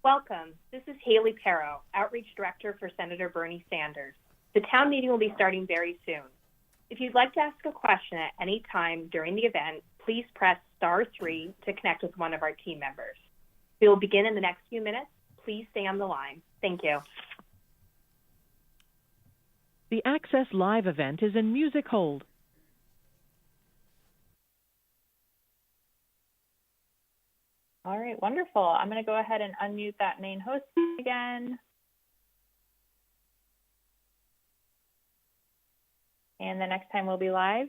Welcome. This is Haley Perro, Outreach Director for Senator Bernie Sanders. The town meeting will be starting very soon. If you'd like to ask a question at any time during the event, please press *3 to connect with one of our team members. We will begin in the next few minutes. Please stay on the line. Thank you. The Access Live event is in music hold. All right, wonderful. I'm going to go ahead and unmute that main host again. And the next time we'll be live.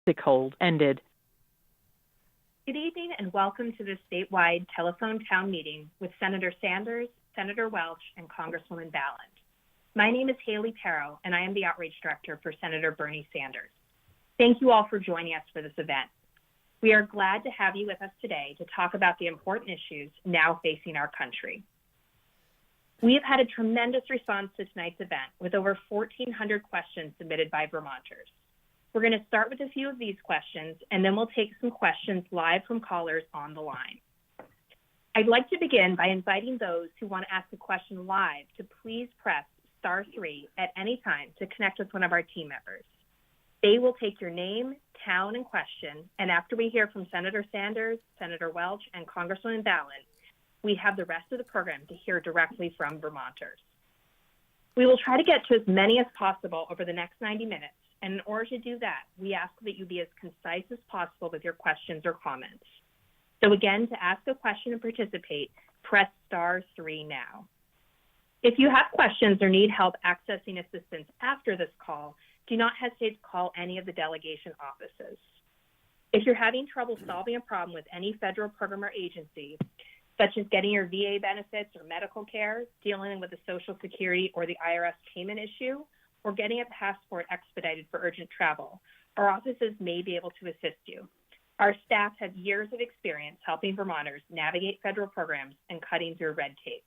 Music hold ended. Good evening and welcome to the statewide telephone town meeting with Senator Sanders, Senator Welch, and Congresswoman Ballant. My name is Haley Perro, and I am the Outreach Director for Senator Bernie Sanders. Thank you all for joining us for this event. We are glad to have you with us today to talk about the important issues now facing our country. We have had a tremendous response to tonight's event with over 1,400 questions submitted by Vermonters. We're going to start with a few of these questions, and then we'll take some questions live from callers on the line. I'd like to begin by inviting those who want to ask a question live to please press *3 at any time to connect with one of our team members. They will take your name, town, and question, and after we hear from Senator Sanders, Senator Welch, and Congresswoman Ballant, we have the rest of the program to hear directly from Vermonters. We will try to get to as many as possible over the next 90 minutes. And in order to do that, we ask that you be as concise as possible with your questions or comments. So again, to ask a question and participate, press *3 now. If you have questions or need help accessing assistance after this call, do not hesitate to call any of the delegation offices. If you're having trouble solving a problem with any federal program or agency, such as getting your VA benefits or medical care, dealing with the Social Security or the IRS payment issue, or getting a passport expedited for urgent travel, our offices may be able to assist you. Our staff have years of experience helping Vermonters navigate federal programs and cutting through red tape.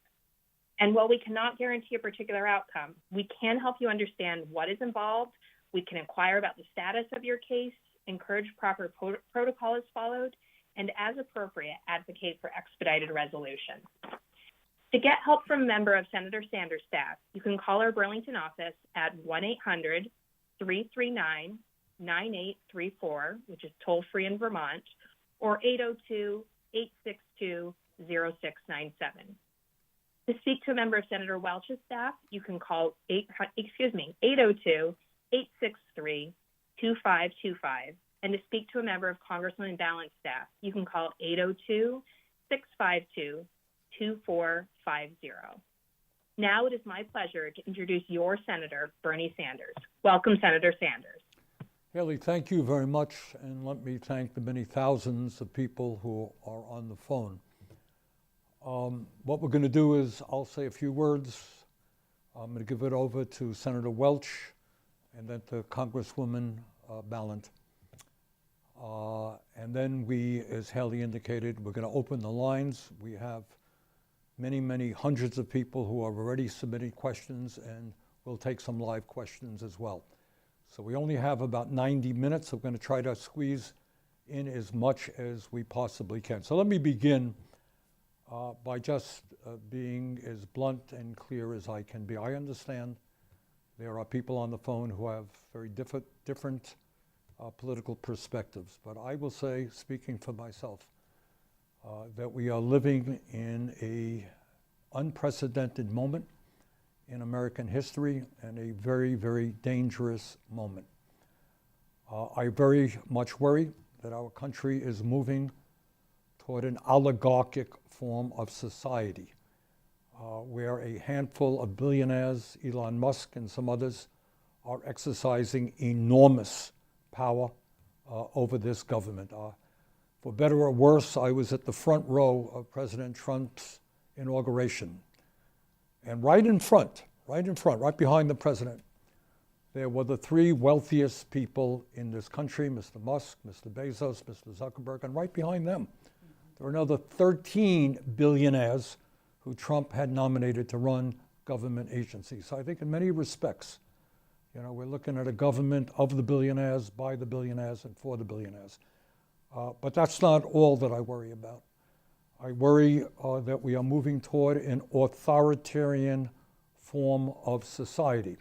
And while we cannot guarantee a particular outcome, we can help you understand what is involved. We can inquire about the status of your case, encourage proper protocol is followed, and as appropriate, advocate for expedited resolution. To get help from a member of Senator Sanders' staff, you can call our Burlington office at 1-800-339-9834, which is toll-free in Vermont, or 802-862-0697. To speak to a member of Senator Welch's staff, you can call 802-863-2525. And to speak to a member of Congresswoman Ballant's staff, you can call 802-652-2450. Now it is my pleasure to introduce your Senator, Bernie Sanders. Welcome, Senator Sanders. Haley, thank you very much, and let me thank the many thousands of people who are on the phone. What we're going to do is I'll say a few words. I'm going to give it over to Senator Welch and then to Congresswoman Ballant. And then we, as Haley indicated, we're going to open the lines. We have many, many hundreds of people who have already submitted questions, and we'll take some live questions as well. So we only have about 90 minutes. We're going to try to squeeze in as much as we possibly can. So let me begin by just being as blunt and clear as I can be. I understand there are people on the phone who have very different political perspectives, but I will say, speaking for myself, that we are living in an unprecedented moment in American history and a very, very dangerous moment. I very much worry that our country is moving toward an oligarchic form of society, where a handful of billionaires, Elon Musk and some others, are exercising enormous power over this government. For better or worse, I was at the front row of President Trump's inauguration. And right behind the president, there were the three wealthiest people in this country, Mr. Musk, Mr. Bezos, Mr. Zuckerberg, and right behind them, there were another 13 billionaires who Trump had nominated to run government agencies. So I think in many respects, we're looking at a government of the billionaires, by the billionaires, and for the billionaires. But that's not all that I worry about. I worry that we are moving toward an authoritarian form of society.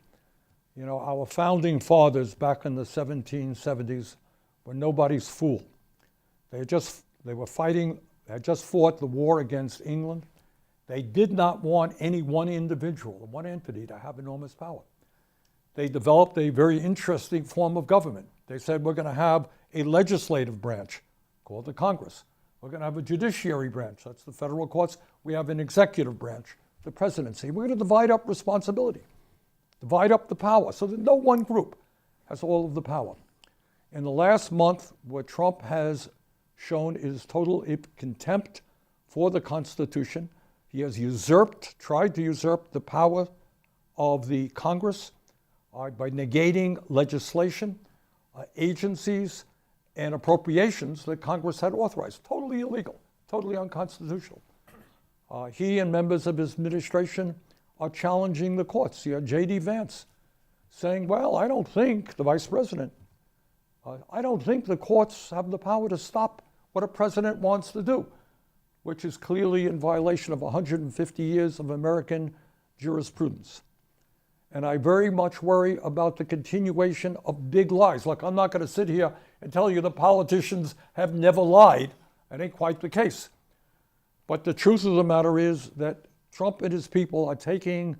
Our founding fathers back in the 1770s were nobody's fool. They had just fought the war against England. They did not want any one individual, one entity, to have enormous power. They developed a very interesting form of government. They said, we're going to have a legislative branch called the Congress. We're going to have a judiciary branch, that's the federal courts. We have an executive branch, the presidency. We're going to divide up responsibility, divide up the power, so that no one group has all of the power. In the last month, what Trump has shown is total contempt for the Constitution. He has tried to usurp the power of the Congress by negating legislation, agencies, and appropriations that Congress had authorized. Totally illegal, totally unconstitutional. He and members of his administration are challenging the courts. You have J.D. Vance saying, well, I don't think, the vice president, I don't think the courts have the power to stop what a president wants to do, which is clearly in violation of 150 years of American jurisprudence. And I very much worry about the continuation of big lies. Look, I'm not going to sit here and tell you the politicians have never lied. That ain't quite the case. But the truth of the matter is that Trump and his people are taking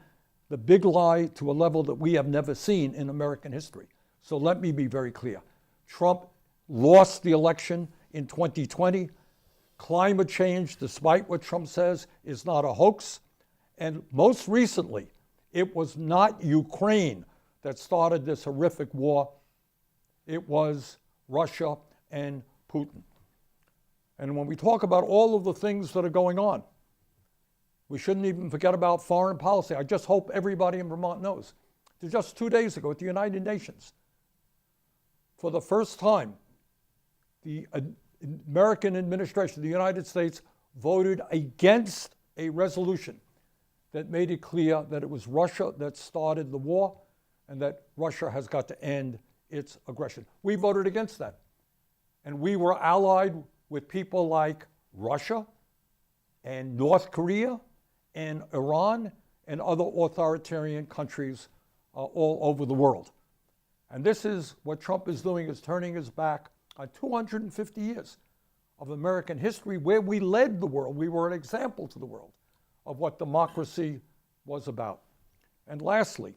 the big lie to a level that we have never seen in American history. So let me be very clear. Trump lost the election in 2020. Climate change, despite what Trump says, is not a hoax. And most recently, it was not Ukraine that started this horrific war. It was Russia and Putin. And when we talk about all of the things that are going on, we shouldn't even forget about foreign policy. I just hope everybody in Vermont knows. Just 2 days ago at the United Nations, for the first time, the American administration, the United States, voted against a resolution that made it clear that it was Russia that started the war and that Russia has got to end its aggression. We voted against that. And we were allied with people like Russia and North Korea and Iran and other authoritarian countries all over the world. And this is what Trump is doing, is turning his back on 250 years of American history where we led the world. We were an example to the world of what democracy was about. And lastly,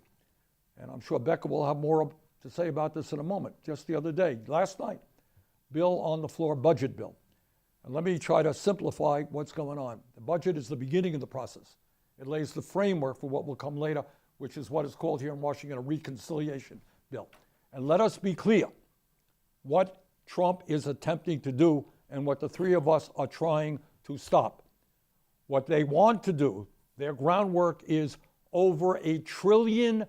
and I'm sure Becca will have more to say about this in a moment, just the other day, last night, bill on the floor, budget bill. And let me try to simplify what's going on. The budget is the beginning of the process. It lays the framework for what will come later, which is what is called here in Washington a reconciliation bill. And let us be clear what Trump is attempting to do and what the three of us are trying to stop. What they want to do, their groundwork is over $1 trillion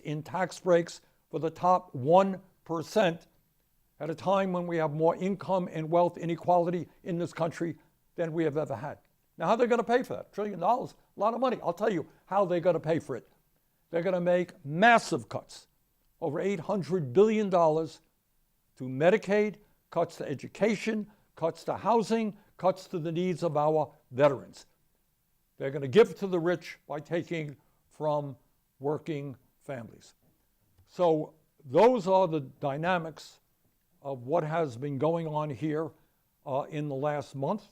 in tax breaks for the top 1% at a time when we have more income and wealth inequality in this country than we have ever had. Now, how are they going to pay for that? $1 trillion, a lot of money. I'll tell you how they're going to pay for it. They're going to make massive cuts, over $800 billion to Medicaid, cuts to education, cuts to housing, cuts to the needs of our veterans. They're going to give to the rich by taking from working families. So those are the dynamics of what has been going on here in the last month.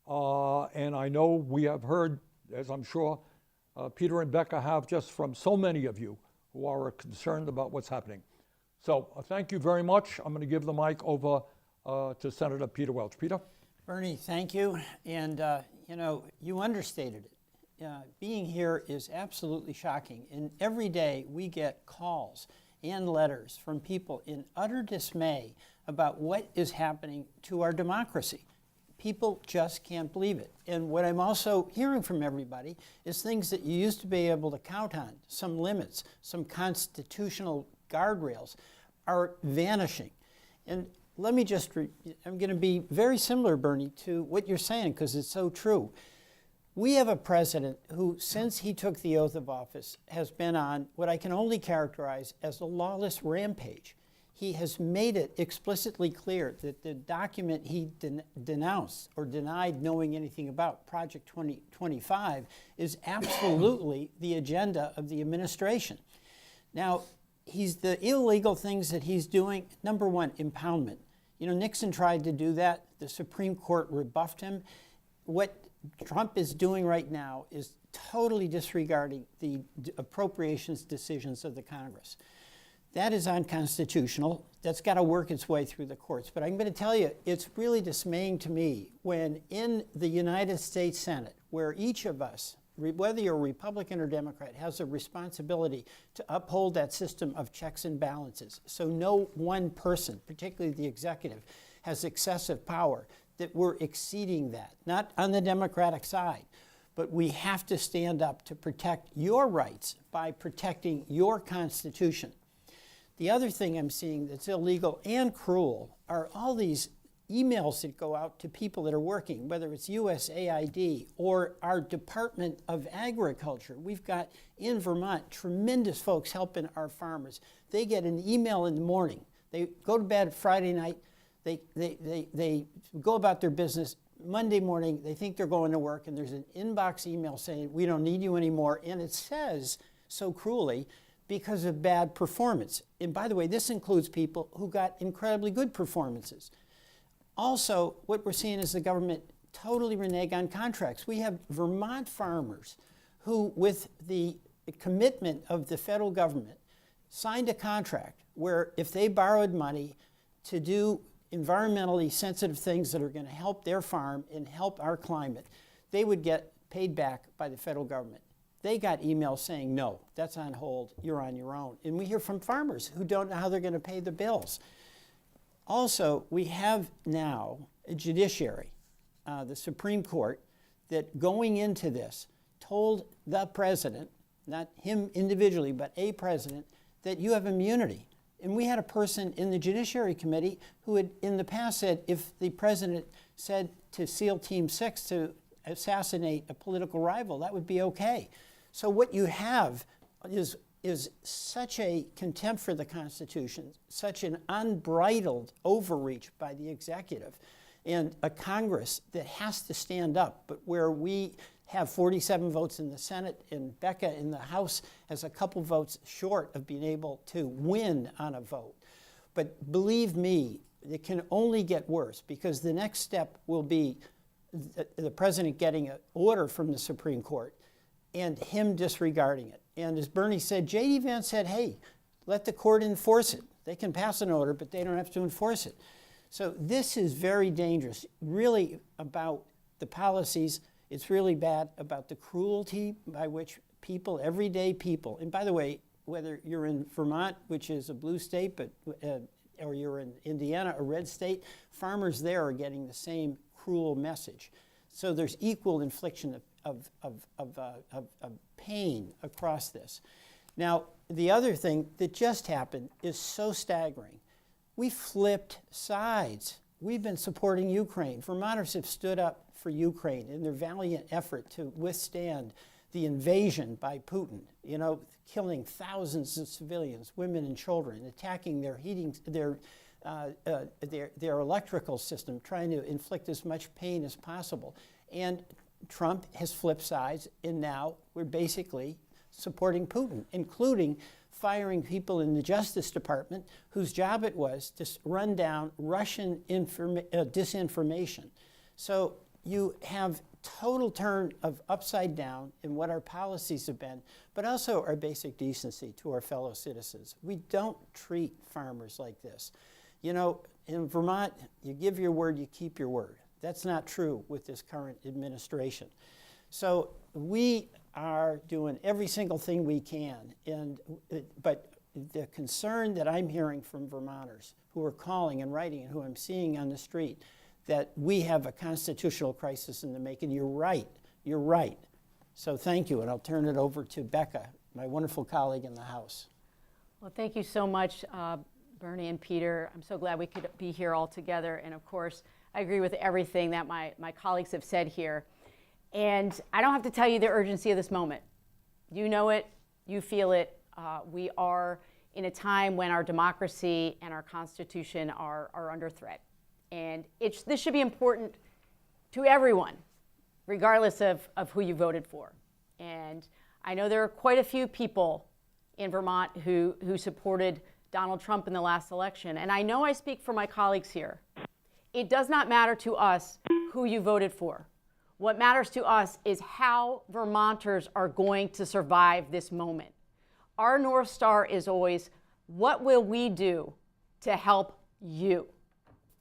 And I know we have heard, as I'm sure Peter and Becca have, just from so many of you who are concerned about what's happening. So thank you very much. I'm going to give the mic over to Senator Peter Welch. Peter? Bernie, thank you. And, you understated it. Being here is absolutely shocking. And every day we get calls and letters from people in utter dismay about what is happening to our democracy. People just can't believe it. And what I'm also hearing from everybody is things that you used to be able to count on, some limits, some constitutional guardrails, are vanishing. And let me just, I'm going to be very similar, Bernie, to what you're saying, because it's so true. We have a president who, since he took the oath of office, has been on what I can only characterize as a lawless rampage. He has made it explicitly clear that the document he denounced or denied knowing anything about, Project 2025, is absolutely the agenda of the administration. Now, the illegal things that he's doing, number one, impoundment. Nixon tried to do that. The Supreme Court rebuffed him. What Trump is doing right now is totally disregarding the appropriations decisions of the Congress. That is unconstitutional. That's got to work its way through the courts. But I'm going to tell you, it's really dismaying to me when in the United States Senate, where each of us, whether you're Republican or Democrat, has a responsibility to uphold that system of checks and balances. So no one person, particularly the executive, has excessive power, that we're exceeding that, not on the Democratic side. But we have to stand up to protect your rights by protecting your Constitution. The other thing I'm seeing that's illegal and cruel are all these emails that go out to people that are working, whether it's USAID or our Department of Agriculture. We've got, in Vermont, tremendous folks helping our farmers. They get an email in the morning. They go to bed Friday night. They go about their business. Monday morning, they think they're going to work, and there's an inbox email saying, we don't need you anymore. And it says, so cruelly, because of bad performance. And by the way, this includes people who got incredibly good performances. Also, what we're seeing is the government totally renege on contracts. We have Vermont farmers who, with the commitment of the federal government, signed a contract where if they borrowed money to do environmentally sensitive things that are going to help their farm and help our climate, they would get paid back by the federal government. They got emails saying, no, that's on hold, you're on your own. And we hear from farmers who don't know how they're going to pay the bills. Also, we have now a judiciary, the Supreme Court, that going into this told the president, not him individually, but a president, that you have immunity. And we had a person in the Judiciary Committee who had in the past said if the president said to SEAL Team 6 to assassinate a political rival. That would be okay. So what you have is such a contempt for the Constitution, such an unbridled overreach by the executive, and a Congress that has to stand up, but where we have 47 votes in the Senate and Becca in the House has a couple votes short of being able to win on a vote. But believe me, it can only get worse, because the next step will be the president getting an order from the Supreme Court and him disregarding it. And as Bernie said, J.D. Vance said, hey, let the court enforce it. They can pass an order, but they don't have to enforce it. So this is very dangerous, really about the policies. It's really bad about the cruelty by which people, everyday people, and by the way, whether you're in Vermont, which is a blue state, but or you're in Indiana, a red state, farmers there are getting the same cruel message. So there's equal infliction of pain across this. Now, the other thing that just happened is so staggering. We flipped sides. We've been supporting Ukraine. Vermonters have stood up for Ukraine in their valiant effort to withstand the invasion by Putin, killing thousands of civilians, women and children, attacking their their electrical system, trying to inflict as much pain as possible. And Trump has flipped sides, and now we're basically supporting Putin, including firing people in the Justice Department whose job it was to run down Russian disinformation. So you have total turn of upside down in what our policies have been, but also our basic decency to our fellow citizens. We don't treat farmers like this. In Vermont, you give your word, you keep your word. That's not true with this current administration. So we are doing every single thing we can, but the concern that I'm hearing from Vermonters who are calling and writing and who I'm seeing on the street, that we have a constitutional crisis in the making. You're right. So thank you, and I'll turn it over to Becca, my wonderful colleague in the House. Well, thank you so much, Bernie and Peter. I'm so glad we could be here all together, and of course, I agree with everything that my colleagues have said here. And I don't have to tell you the urgency of this moment. You know it, you feel it. We are in a time when our democracy and our Constitution are under threat. And this should be important to everyone, regardless of who you voted for. And I know there are quite a few people in Vermont who supported Donald Trump in the last election. And I know I speak for my colleagues here. It does not matter to us who you voted for. What matters to us is how Vermonters are going to survive this moment. Our North Star is always, what will we do to help you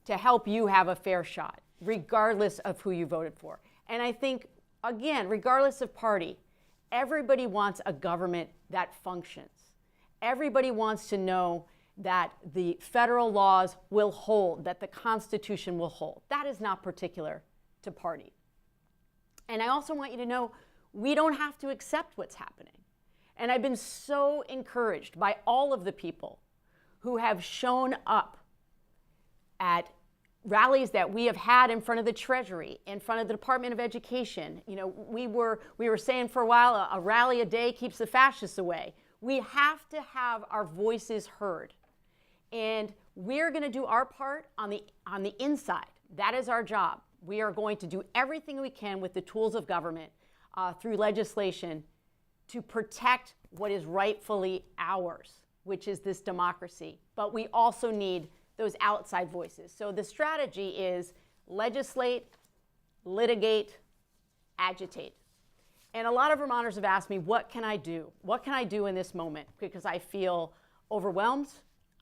have a fair shot, regardless of who you voted for? And I think, again, regardless of party, everybody wants a government that functions. Everybody wants to know that the federal laws will hold, that the Constitution will hold. That is not particular to party. And I also want you to know we don't have to accept what's happening. And I've been so encouraged by all of the people who have shown up at rallies that we have had in front of the Treasury, in front of the Department of Education. We were saying for a while, a rally a day keeps the fascists away. We have to have our voices heard. And we're going to do our part on the inside. That is our job. We are going to do everything we can with the tools of government through legislation to protect what is rightfully ours, which is this democracy. But we also need those outside voices. So the strategy is legislate, litigate, agitate. And a lot of Vermonters have asked me, what can I do? What can I do in this moment? Because I feel overwhelmed.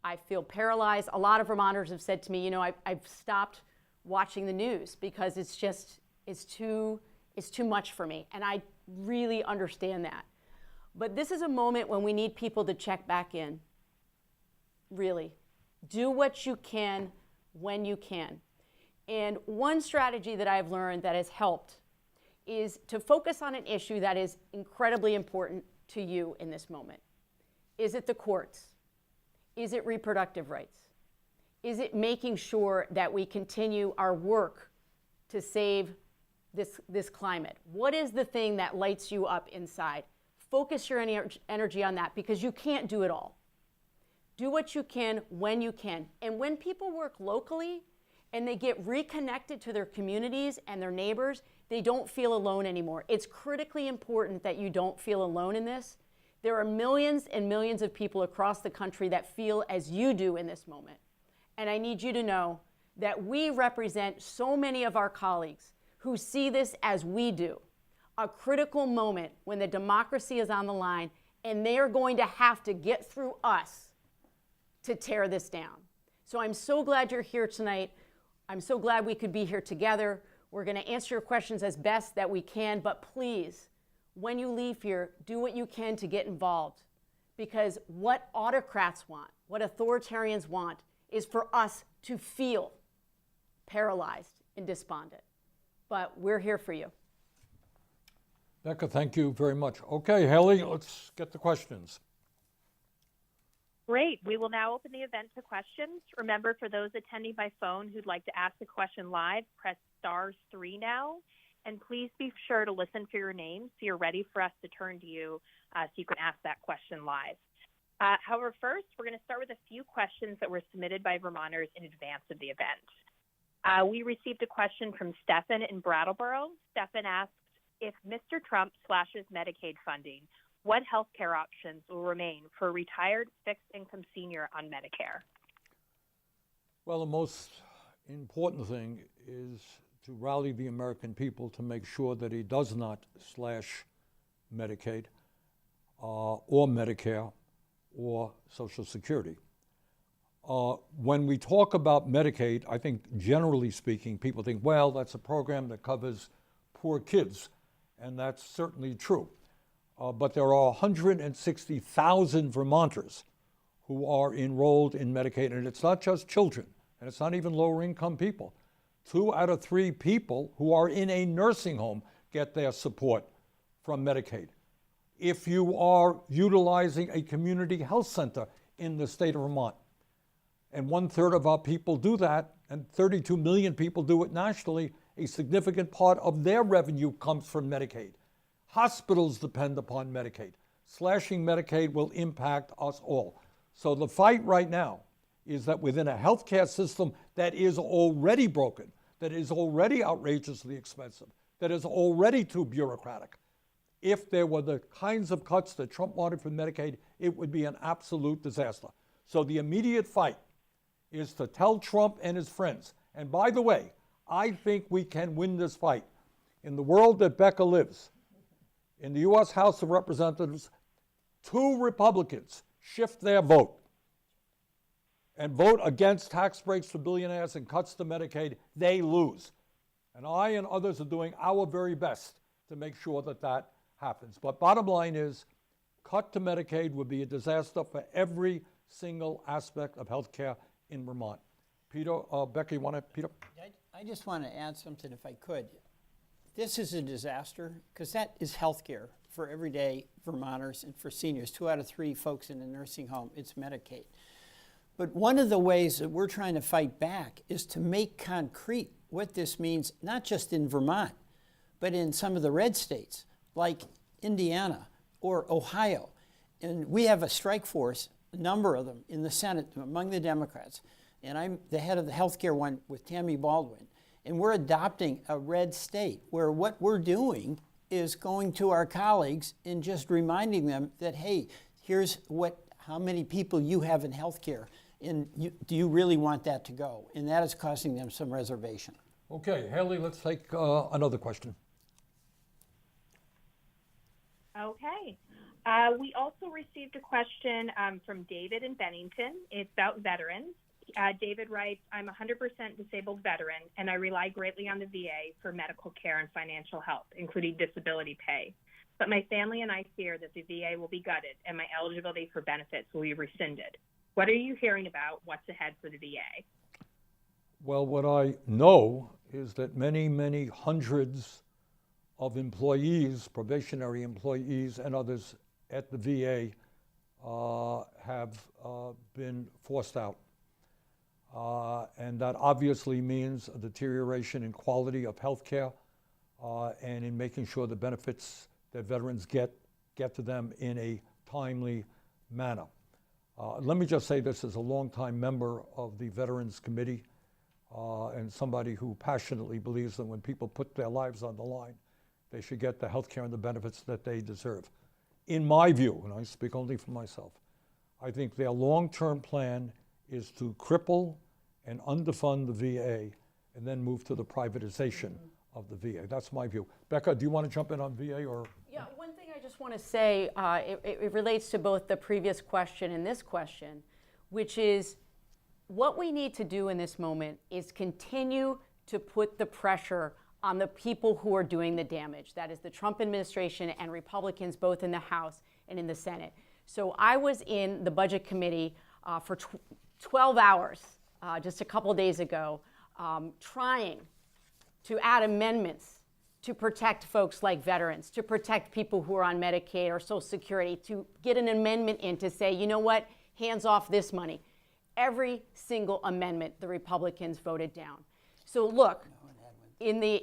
I feel paralyzed. A lot of Vermonters have said to me, I've stopped watching the news because it's too much for me. And I really understand that. But this is a moment when we need people to check back in. Really. Do what you can when you can. And one strategy that I've learned that has helped is to focus on an issue that is incredibly important to you in this moment. Is it the courts? Is it reproductive rights? Is it making sure that we continue our work to save this climate? What is the thing that lights you up inside? Focus your energy on that, because you can't do it all. Do what you can when you can. And when people work locally and they get reconnected to their communities and their neighbors, they don't feel alone anymore. It's critically important that you don't feel alone in this. There are millions and millions of people across the country that feel as you do in this moment. And I need you to know that we represent so many of our colleagues who see this as we do, a critical moment when the democracy is on the line, and they are going to have to get through us to tear this down. So I'm so glad you're here tonight. I'm so glad we could be here together. We're going to answer your questions as best that we can, but please, when you leave here, do what you can to get involved, because what autocrats want, what authoritarians want, is for us to feel paralyzed and despondent. But we're here for you. Becca, thank you very much. Okay, Haley, let's get the questions. Great. We will now open the event to questions. Remember, for those attending by phone who'd like to ask a question live, press *3 now. And please be sure to listen for your name so you're ready for us to turn to you so you can ask that question live. However, first, we're going to start with a few questions that were submitted by Vermonters in advance of the event. We received a question from Stefan in Brattleboro. Stefan asked, if Mr. Trump slashes Medicaid funding, what health care options will remain for a retired fixed-income senior on Medicare? Well, the most important thing is to rally the American people to make sure that he does not slash Medicaid or Medicare or Social Security. When we talk about Medicaid, I think generally speaking, people think, well, that's a program that covers poor kids, and that's certainly true. But there are 160,000 Vermonters who are enrolled in Medicaid, and it's not just children, and it's not even lower income people. 2 out of 3 people who are in a nursing home get their support from Medicaid. If you are utilizing a community health center in the state of Vermont, and 1/3 of our people do that, and 32 million people do it nationally, a significant part of their revenue comes from Medicaid. Hospitals depend upon Medicaid. Slashing Medicaid will impact us all. So the fight right now is that within a healthcare system that is already broken, that is already outrageously expensive, that is already too bureaucratic, if there were the kinds of cuts that Trump wanted for Medicaid, it would be an absolute disaster. So the immediate fight is to tell Trump and his friends, and by the way, I think we can win this fight. In the world that Becca lives, in the U.S. House of Representatives, 2 Republicans shift their vote and vote against tax breaks for billionaires and cuts to Medicaid, they lose. And I and others are doing our very best to make sure that that happens. But bottom line is, cut to Medicaid would be a disaster for every single aspect of health care in Vermont. Peter, Becca, you want to, Peter? I just want to add something if I could. This is a disaster because that is health care for everyday Vermonters and for seniors. 2 out of 3 folks in a nursing home, it's Medicaid. But one of the ways that we're trying to fight back is to make concrete what this means, not just in Vermont, but in some of the red states like Indiana or Ohio. And we have a strike force, a number of them in the Senate among the Democrats. And I'm the head of the healthcare one with Tammy Baldwin. And we're adopting a red state where what we're doing is going to our colleagues and just reminding them that, hey, here's how many people you have in healthcare, and do you really want that to go? And that is costing them some reservation. Okay, Haley, let's take another question. Okay. We also received a question from David in Bennington. It's about veterans. David writes, I'm a 100% disabled veteran, and I rely greatly on the VA for medical care and financial help, including disability pay. But my family and I fear that the VA will be gutted and my eligibility for benefits will be rescinded. What are you hearing about what's ahead for the VA? Well, what I know is that many, many hundreds of employees, probationary employees and others at the VA have been forced out. And that obviously means a deterioration in quality of health care and in making sure the benefits that veterans get to them in a timely manner. Let me just say this as a longtime member of the Veterans Committee and somebody who passionately believes that when people put their lives on the line, they should get the health care and the benefits that they deserve. In my view, and I speak only for myself, I think their long-term plan is to cripple and underfund the VA and then move to the privatization of the VA. That's my view. Becca, do you want to jump in on VA or? Yeah, one thing I just want to say, it relates to both the previous question and this question, which is what we need to do in this moment is continue to put the pressure on the people who are doing the damage. That is the Trump administration and Republicans both in the House and in the Senate. So I was in the Budget Committee for 12 hours just a couple days ago trying to add amendments to protect folks like veterans, to protect people who are on Medicaid or Social Security, to get an amendment in to say, you know what, hands off this money. Every single amendment the Republicans voted down. So look, in the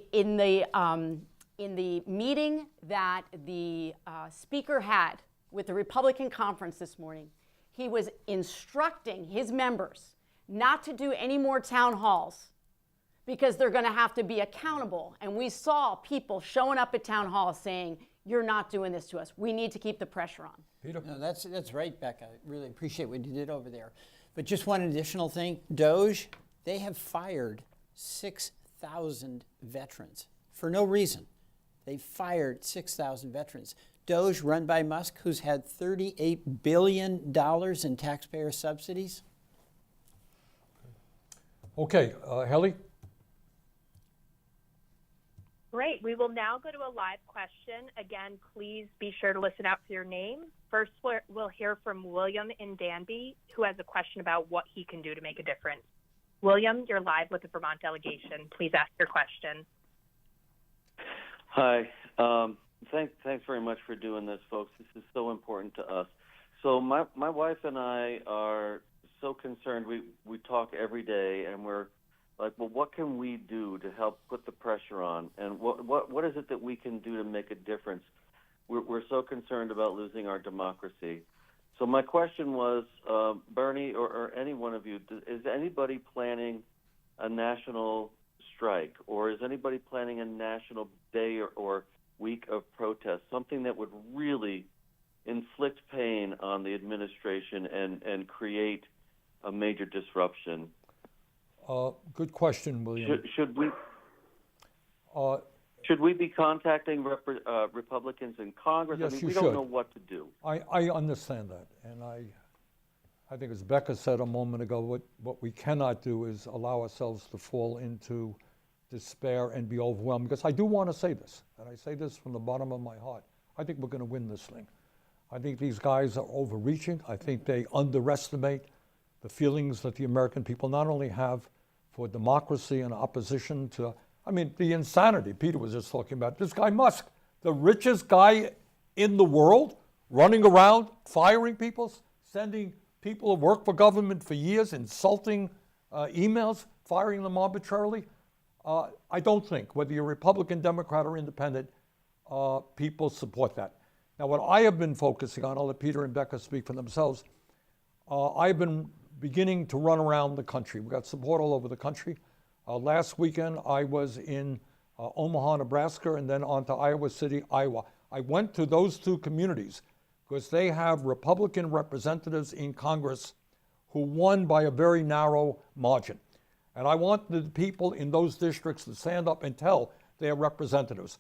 meeting that the Speaker had with the Republican conference this morning, he was instructing his members not to do any more town halls because they're going to have to be accountable. And we saw people showing up at town hall saying, you're not doing this to us. We need to keep the pressure on. Peter? No, that's right, Becca. I really appreciate what you did over there. But just one additional thing, DOJ, they have fired 6,000 veterans for no reason. They fired 6,000 veterans. DOJ, run by Musk, who's had $38 billion in taxpayer subsidies. Okay, Haley? Great. We will now go to a live question. Again, please be sure to listen out for your name. First, we'll hear from William in Danby, who has a question about what he can do to make a difference. William, you're live with the Vermont delegation. Please ask your question. Hi. Thanks very much for doing this, folks. This is so important to us. So my wife and I are so concerned. We talk every day, and we're like, well, what can we do to help put the pressure on? And what is it that we can do to make a difference? We're so concerned about losing our democracy. So my question was, Bernie or any one of you, is anybody planning a national strike, or is anybody planning a national day or week of protest, something that would really inflict pain on the administration and create a major disruption? Good question, William. Should we be contacting Republicans in Congress? Yes, I mean, you we should. don't know what to do. I understand that, and I think as Becca said a moment ago, what we cannot do is allow ourselves to fall into despair and be overwhelmed, because I do want to say this, and I say this from the bottom of my heart. I think we're going to win this thing. I think these guys are overreaching. I think they underestimate the feelings that the American people not only have for democracy and opposition to, I mean, the insanity Peter was just talking about. This guy Musk, the richest guy in the world, running around, firing people, sending people who work for government for years, insulting emails, firing them arbitrarily. I don't think, whether you're Republican, Democrat, or Independent, people support that. Now, what I have been focusing on, I'll let Peter and Becca speak for themselves, I've been beginning to run around the country. We've got support all over the country. Last weekend, I was in Omaha, Nebraska, and then on to Iowa City, Iowa. I went to those two communities because they have Republican representatives in Congress who won by a very narrow margin. And I want the people in those districts to stand up and tell their representatives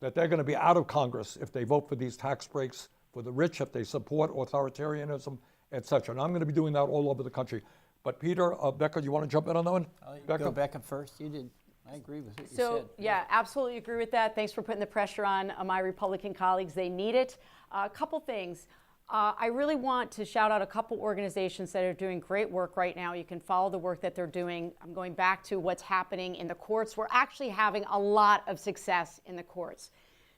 that they're going to be out of Congress if they vote for these tax breaks for the rich, if they support authoritarianism, etc. And I'm going to be doing that all over the country. But Peter, Becca, do you want to jump in on that one? Becca? Go Becca first. You did. I agree with what you said. So, yeah, absolutely agree with that. Thanks for putting the pressure on my Republican colleagues. They need it. A couple things. I really want to shout out a couple organizations that are doing great work right now. You can follow the work that they're doing. I'm going back to what's happening in the courts. We're actually having a lot of success in the courts.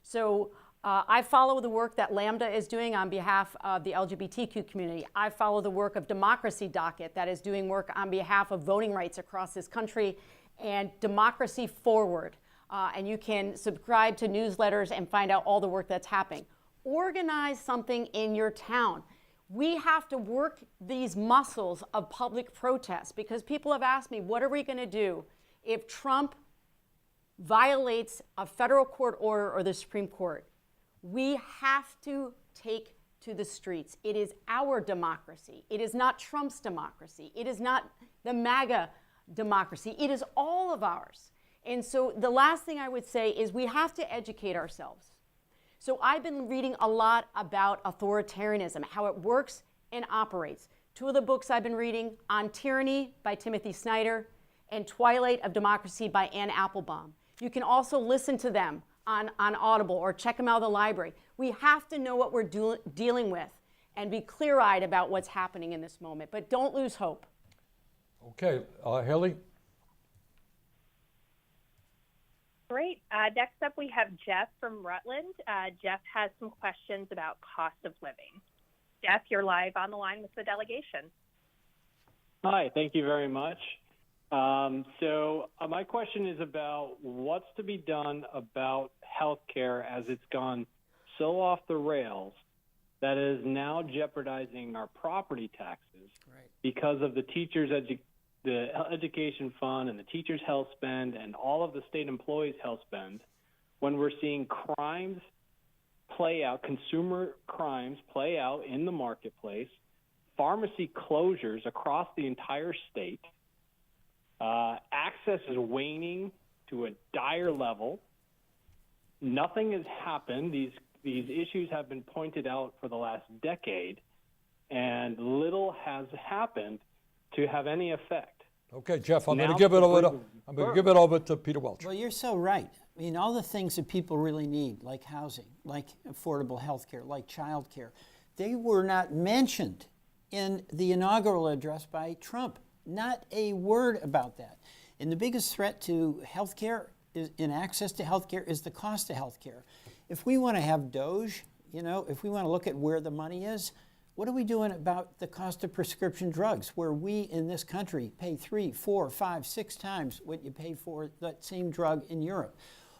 So I follow the work that Lambda is doing on behalf of the LGBTQ community. I follow the work of Democracy Docket that is doing work on behalf of voting rights across this country, and Democracy Forward and you can subscribe to newsletters and find out all the work that's happening. Organize something in your town. We have to work these muscles of public protest, because people have asked me, what are we going to do if Trump violates a federal court order or the Supreme Court? We have to take to the streets. It is our democracy. It is not Trump's democracy. It is not the MAGA democracy. It is all of ours. And so the last thing I would say is we have to educate ourselves. So I've been reading a lot about authoritarianism, how it works and operates. Two of the books I've been reading, On Tyranny by Timothy Snyder and Twilight of Democracy by Anne Applebaum. You can also listen to them on Audible or check them out at the library. We have to know what we're dealing with and be clear-eyed about what's happening in this moment, but don't lose hope. Okay, Haley? Great. Next up, we have Jeff from Rutland. Jeff has some questions about cost of living. Jeff, you're live on the line with the delegation. Hi, thank you very much. My question is about what's to be done about healthcare as it's gone so off the rails that is now jeopardizing our property taxes because of the the education fund and the teachers' health spend and all of the state employees' health spend, when we're seeing crimes play out, consumer crimes play out in the marketplace, pharmacy closures across the entire state, access is waning to a dire level. Nothing has happened. These issues have been pointed out for the last decade, and little has happened to have any effect. Okay, Jeff, I'm going to give it over to Peter Welch. Well, you're so right. I mean, all the things that people really need, like housing, like affordable health care, like child care, they were not mentioned in the inaugural address by Trump. Not a word about that. And the biggest threat to health care in access to health care is the cost of health care. If we want to have Doge, if we want to look at where the money is, what are we doing about the cost of prescription drugs, where we in this country pay 3, 4, 5, 6 times what you pay for that same drug in Europe?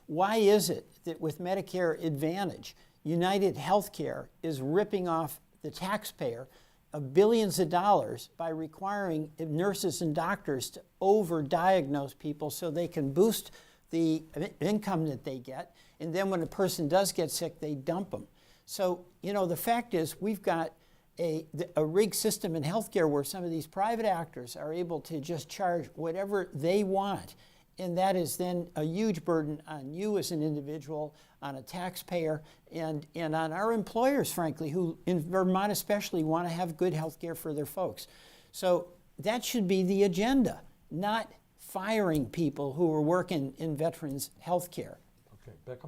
Why is it that with Medicare Advantage, United Healthcare is ripping off the taxpayer of billions of dollars by requiring nurses and doctors to overdiagnose people so they can boost the income that they get, and then when a person does get sick, they dump them? So, the fact is we've got a rigged system in healthcare where some of these private actors are able to just charge whatever they want. And that is then a huge burden on you as an individual, on a taxpayer, and on our employers, frankly, who in Vermont especially want to have good health care for their folks. So that should be the agenda, not firing people who are working in veterans health care. Okay, Becca?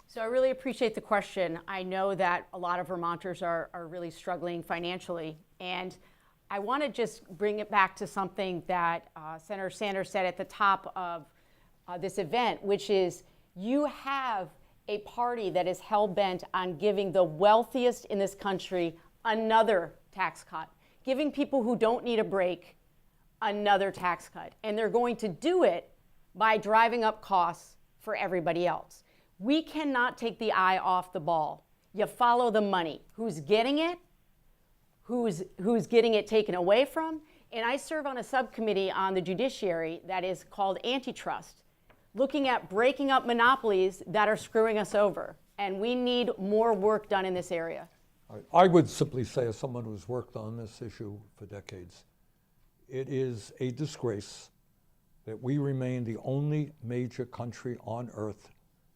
So I really appreciate the question. I know that a lot of Vermonters are really struggling financially, and I want to just bring it back to something that Senator Sanders said at the top of this event, which is you have a party that is hell-bent on giving the wealthiest in this country another tax cut, giving people who don't need a break another tax cut. And they're going to do it by driving up costs for everybody else. We cannot take the eye off the ball. You follow the money. Who's getting it? Who's getting it taken away from? And I serve on a subcommittee on the judiciary that is called antitrust, looking at breaking up monopolies that are screwing us over. And we need more work done in this area. I would simply say, as someone who's worked on this issue for decades, it is a disgrace that we remain the only major country on earth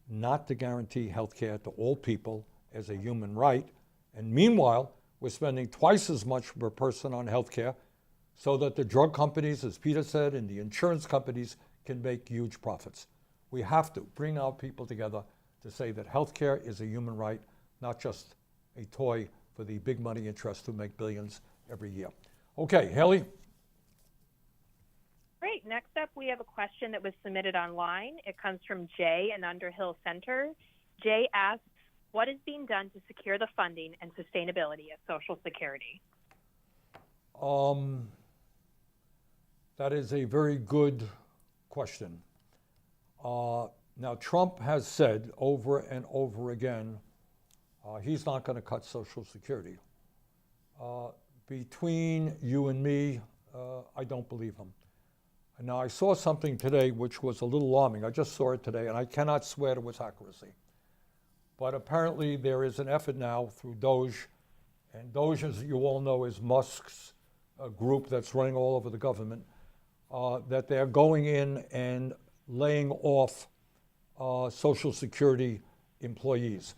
not to guarantee health care to all people as a human right. And meanwhile, we're spending twice as much per person on health care so that the drug companies, as Peter said, and the insurance companies can make huge profits. We have to bring our people together to say that health care is a human right, not just a toy for the big money interests who make billions every year. Okay, Haley? Great. Next up, we have a question that was submitted online. It comes from Jay in Underhill Center. Jay asks, what is being done to secure the funding and sustainability of Social Security? That is a very good question. Now, Trump has said over and over again, he's not going to cut Social Security. Between you and me, I don't believe him. Now, I saw something today which was a little alarming. I just saw it today, and I cannot swear to its accuracy. But apparently there is an effort now through Doge, and Doge, as you all know, is Musk's group that's running all over the government, that they're going in and laying off Social Security employees.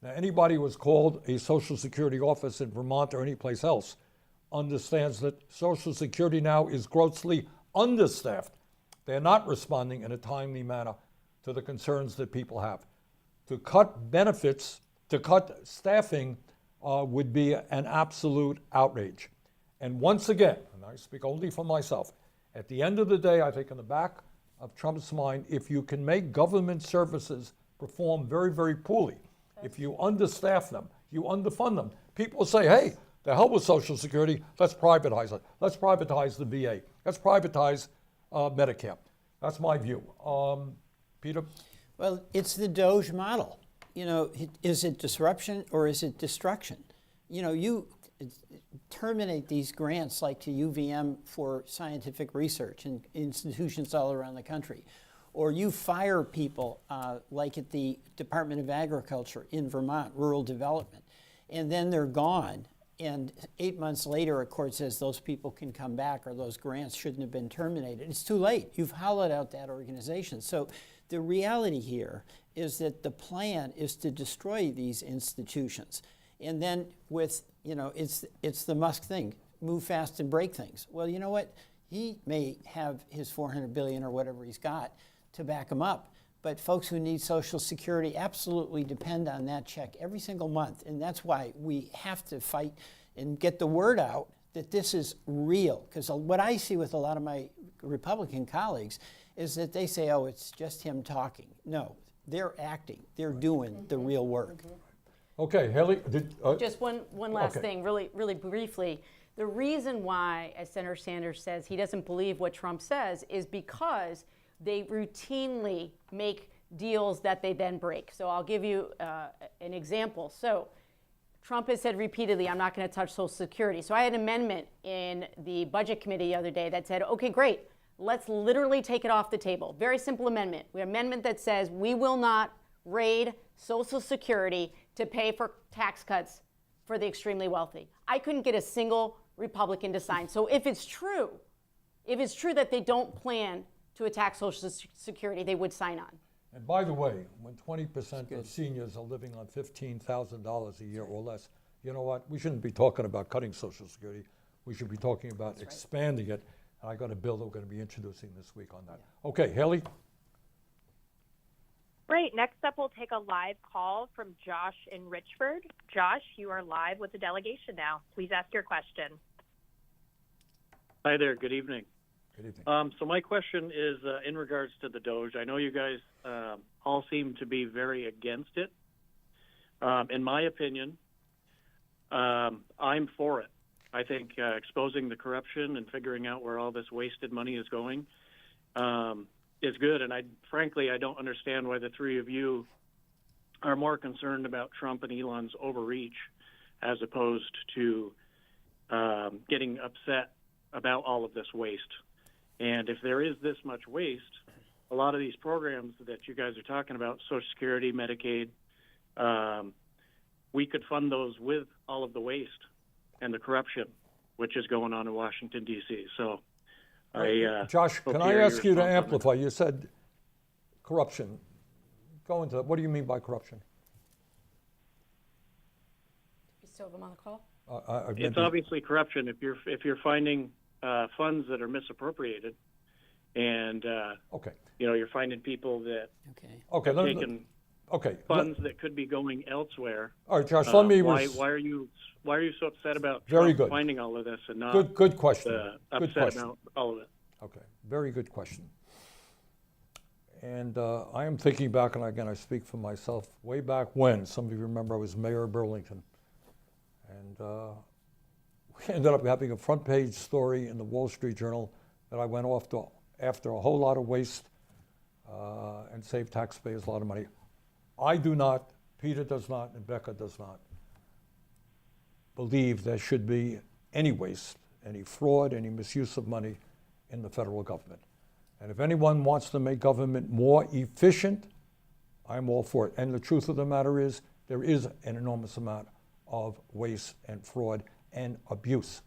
Now, anybody who has called a Social Security office in Vermont or any place else understands that Social Security now is grossly understaffed. They're not responding in a timely manner to the concerns that people have. To cut benefits, to cut staffing would be an absolute outrage. And once again, and I speak only for myself, at the end of the day, I think in the back of Trump's mind, if you can make government services perform very, very poorly, if you understaff them, you underfund them, people say, hey, the hell with Social Security, let's privatize it. Let's privatize the VA. Let's privatize Medicare. That's my view. Peter? Well, it's the Doge model. You know, is it disruption or is it destruction? You know, you terminate these grants like to UVM for scientific research in institutions all around the country. Or you fire people like at the Department of Agriculture in Vermont, rural development, and then they're gone. And 8 months later, a court says those people can come back or those grants shouldn't have been terminated. It's too late. You've hollowed out that organization. So the reality here is that the plan is to destroy these institutions. And then with, you know, it's the Musk thing, move fast and break things. Well, you know what? He may have his $400 billion or whatever he's got to back him up. But folks who need Social Security absolutely depend on that check every single month. And that's why we have to fight and get the word out that this is real. Because what I see with a lot of my Republican colleagues is that they say, oh, it's just him talking. No, they're acting. They're doing the real work. Okay, Haley. Just one last thing, really briefly. The reason why, as Senator Sanders says, he doesn't believe what Trump says is because they routinely make deals that they then break. So I'll give you an example. So Trump has said repeatedly, I'm not going to touch Social Security. So I had an amendment in the Budget Committee the other day that said, okay, great, let's literally take it off the table. Very simple amendment. We have an amendment that says we will not raid Social Security to pay for tax cuts for the extremely wealthy. I couldn't get a single Republican to sign. So if it's true that they don't plan to attack Social Security, they would sign on. And by the way, when 20% of seniors are living on $15,000 a year or less, you know what? We shouldn't be talking about cutting Social Security. We should be talking about expanding it. And I got a bill that we're going to be introducing this week on that. Okay, Haley? Great. Next up, we'll take a live call from Josh in Richford. Josh, you are live with the delegation now. Please ask your question. Hi there. Good evening. Good evening. So my question is in regards to the Doge. I know you guys all seem to be very against it. In my opinion, I'm for it. I think exposing the corruption and figuring out where all this wasted money is going is good. And frankly, I don't understand why the three of you are more concerned about Trump and Elon's overreach as opposed to getting upset about all of this waste. And if there is this much waste, a lot of these programs that you guys are talking about, Social Security, Medicaid, we could fund those with all of the waste and the corruption, which is going on in Washington, D.C. So Josh, can I ask you to amplify? You said corruption. Go into that. What do you mean by corruption? You still have him on the call? It's obviously corruption if you're finding funds that are misappropriated, and you know, you're finding people that are taking funds that could be going elsewhere. All right, Josh. Let me. Why are you so upset about finding all of this and not good question. Upset about all of it? Okay, very good question. And I am thinking back, and again, I speak for myself. Way back when, some of you remember, I was mayor of Burlington, and we ended up having a front page story in the Wall Street Journal that I went off to after a whole lot of waste and save taxpayers a lot of money. I do not, Peter does not, and Becca does not believe there should be any waste, any fraud, any misuse of money in the federal government. And if anyone wants to make government more efficient, I'm all for it. And the truth of the matter is, there is an enormous amount of waste and fraud and abuse.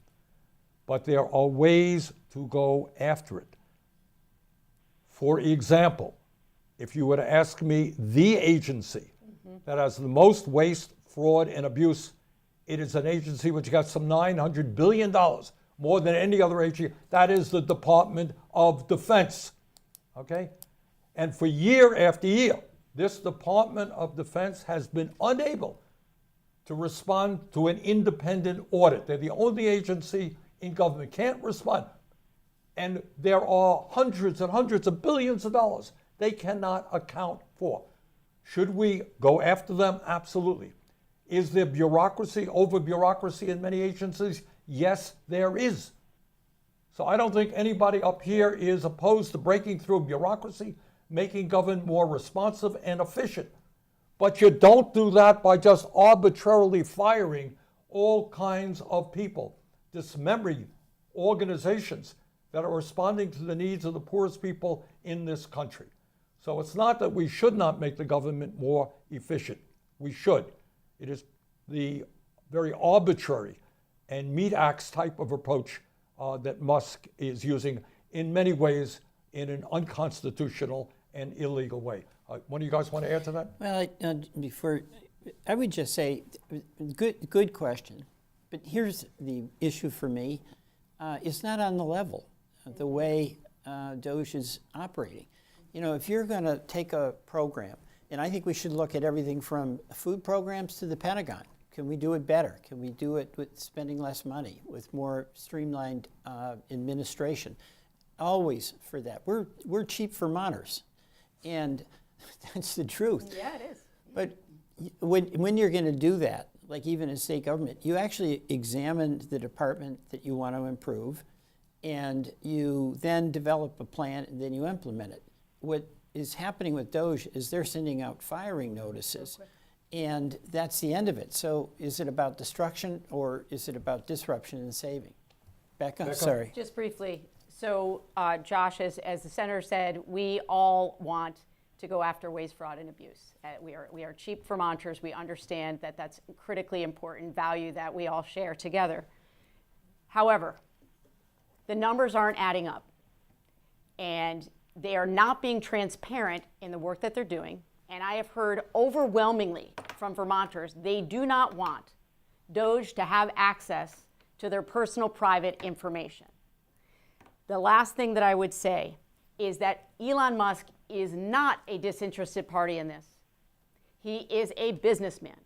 But there are ways to go after it. For example, if you were to ask me the agency that has the most waste, fraud, and abuse, it is an agency which got some $900 billion, more than any other agency. That is the Department of Defense, okay? And for year after year, this Department of Defense has been unable to respond to an independent audit. They're the only agency in government, can't respond. And there are hundreds and hundreds of billions of dollars they cannot account for. Should we go after them? Absolutely. Is there bureaucracy, over-bureaucracy in many agencies? Yes, there is. So I don't think anybody up here is opposed to breaking through bureaucracy, making government more responsive and efficient. But you don't do that by just arbitrarily firing all kinds of people, dismembering organizations that are responding to the needs of the poorest people in this country. So it's not that we should not make the government more efficient. We should. It is the very arbitrary and meat axe type of approach that Musk is using in many ways in an unconstitutional and illegal way. One of you guys want to add to that? Well, I would just say, good question. But here's the issue for me. It's not on the level, the way DOGE is operating. You know, if you're going to take a program, and I think we should look at everything from food programs to the Pentagon. Can we do it better? Can we do it with spending less money, with more streamlined administration? Always for that. We're cheap Vermonters, and that's the truth. Yeah, it is. But when you're going to do that, like even in state government, you actually examine the department that you want to improve, and you then develop a plan, and then you implement it. What is happening with DOGE is they're sending out firing notices, and that's the end of it. So is it about destruction, or is it about disruption and saving? Becca? Sorry. Just briefly. So Josh, as the senator said, we all want to go after waste, fraud, and abuse. We are cheap Vermonters. We understand that that's a critically important value that we all share together. However, the numbers aren't adding up, and they are not being transparent in the work that they're doing. And I have heard overwhelmingly from Vermonters, they do not want DOGE to have access to their personal private information. The last thing that I would say is that Elon Musk is not a disinterested party in this. He is a businessman.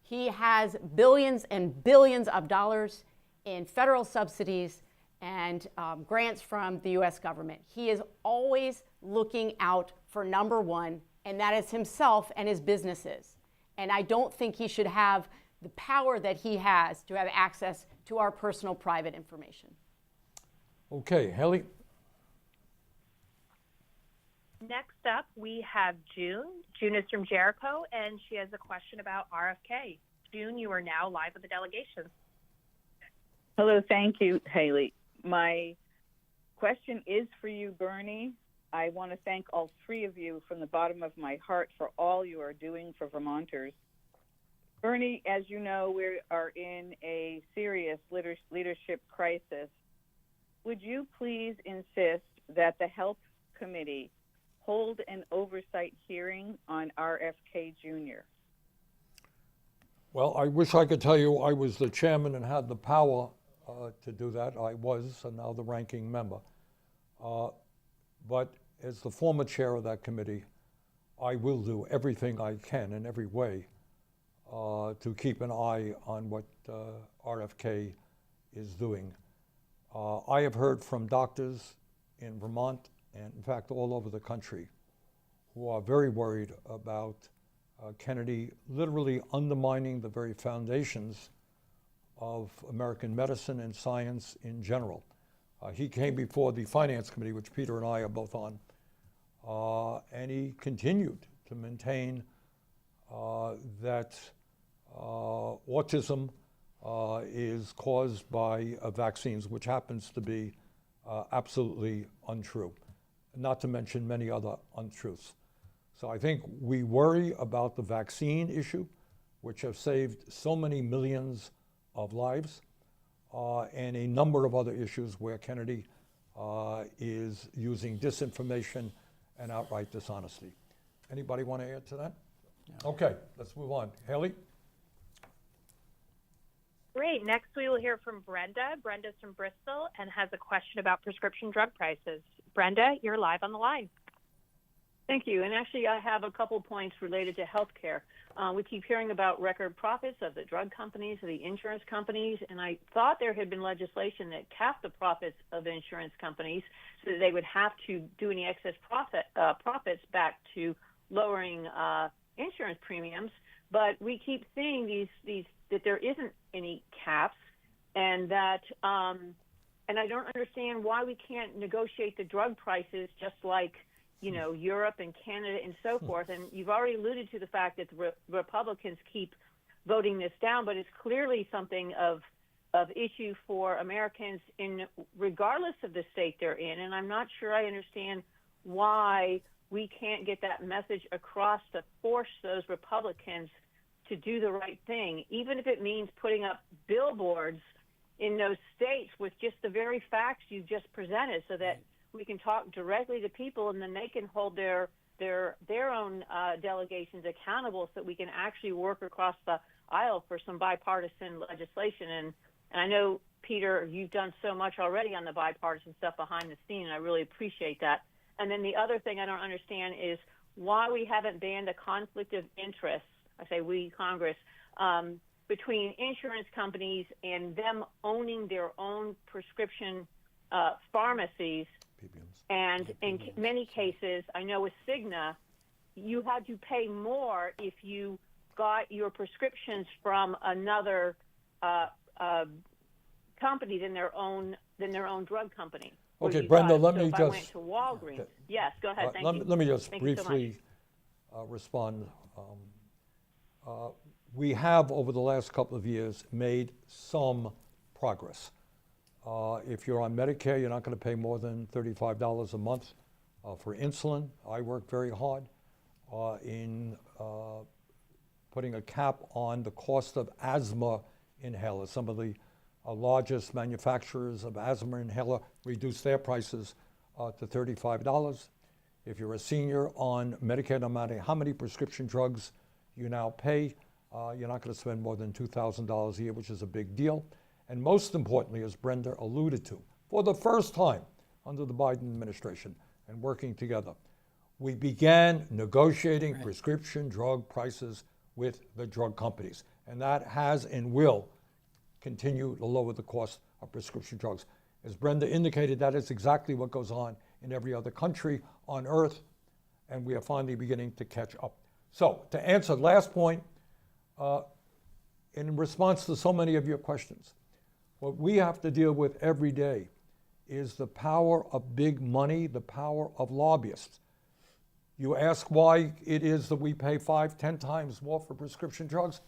He has billions and billions of dollars in federal subsidies and grants from the US government. He is always looking out for number one, and that is himself and his businesses. And I don't think he should have the power that he has to have access to our personal private information. Okay, Haley. Next up, we have June. June is from Jericho, and she has a question about RFK. June, you are now live with the delegation. Hello, thank you, Haley. My question is for you, Bernie. I want to thank all three of you from the bottom of my heart for all you are doing for Vermonters. Bernie, as you know, we are in a serious leadership crisis. Would you please insist that the Health Committee hold an oversight hearing on RFK Jr.? Well, I wish I could tell you I was the chairman and had the power to do that. I was, and now the ranking member. But as the former chair of that committee, I will do everything I can in every way to keep an eye on what RFK is doing. I have heard from doctors in Vermont and in fact all over the country who are very worried about Kennedy literally undermining the very foundations of American medicine and science in general. He came before the Finance Committee, which Peter and I are both on, and he continued to maintain that autism is caused by vaccines, which happens to be absolutely untrue, not to mention many other untruths. So I think we worry about the vaccine issue, which have saved so many millions of lives, and a number of other issues where Kennedy is using disinformation and outright dishonesty. Anybody want to add to that? No. Okay, let's move on. Haley? Great. Next, we will hear from Brenda. Brenda's from Bristol and has a question about prescription drug prices. Brenda, you're live on the line. Thank you. And actually, I have a couple points related to healthcare. We keep hearing about record profits of the drug companies, of the insurance companies, and I thought there had been legislation that capped the profits of insurance companies so that they would have to do any excess profits back to lowering insurance premiums. But we keep seeing these that there isn't any caps, and that and I don't understand why we can't negotiate the drug prices just like Europe and Canada and so forth. And you've already alluded to the fact that the Republicans keep voting this down, but it's clearly something of issue for Americans regardless of the state they're in. And I'm not sure I understand why we can't get that message across to force those Republicans to do the right thing, even if it means putting up billboards in those states with just the very facts you just presented, so that we can talk directly to people, and then they can hold their own delegations accountable, so that we can actually work across the aisle for some bipartisan legislation. And I know, Peter, you've done so much already on the bipartisan stuff behind the scene, and I really appreciate that. And then the other thing I don't understand is why we haven't banned a conflict of interest, I say we, Congress, between insurance companies and them owning their own prescription pharmacies. And in many cases, I know with Cigna, you had to pay more if you got your prescriptions from another company than their own drug company. Okay, Brenda, let me if just. I went to Walgreens. Okay. Yes, go ahead. Thank you. Let me just Thank briefly respond. We have, over the last couple of years, made some progress. If you're on Medicare, you're not going to pay more than $35 a month for insulin. I work very hard in putting a cap on the cost of asthma inhalers. Some of the largest manufacturers of asthma inhaler reduced their prices to $35. If you're a senior on Medicare, no matter how many prescription drugs you now pay, you're not going to spend more than $2,000 a year, which is a big deal. And most importantly, as Brenda alluded to, for the first time under the Biden administration and working together, we began negotiating prescription drug prices with the drug companies. And that has and will continue to lower the cost of prescription drugs. As Brenda indicated, that is exactly what goes on in every other country on earth, and we are finally beginning to catch up. So, to answer the last point, in response to so many of your questions, what we have to deal with every day is the power of big money, the power of lobbyists. You ask why it is that we pay 5-10 times more for prescription drugs?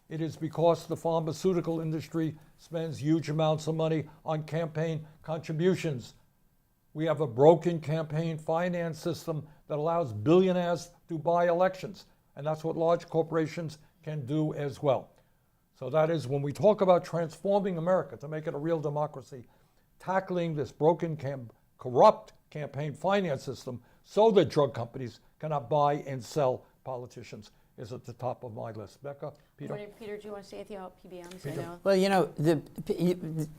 It is because the pharmaceutical industry spends huge amounts of money on campaign contributions. We have a broken campaign finance system that allows billionaires to buy elections, and that's what large corporations can do as well. So that is, when we talk about transforming America to make it a real democracy, tackling this broken, corrupt campaign finance system so that drug companies cannot buy and sell politicians is at the top of my list. Becca, Peter? Peter, do you want to say anything about PBMs? Peter? I know. Well,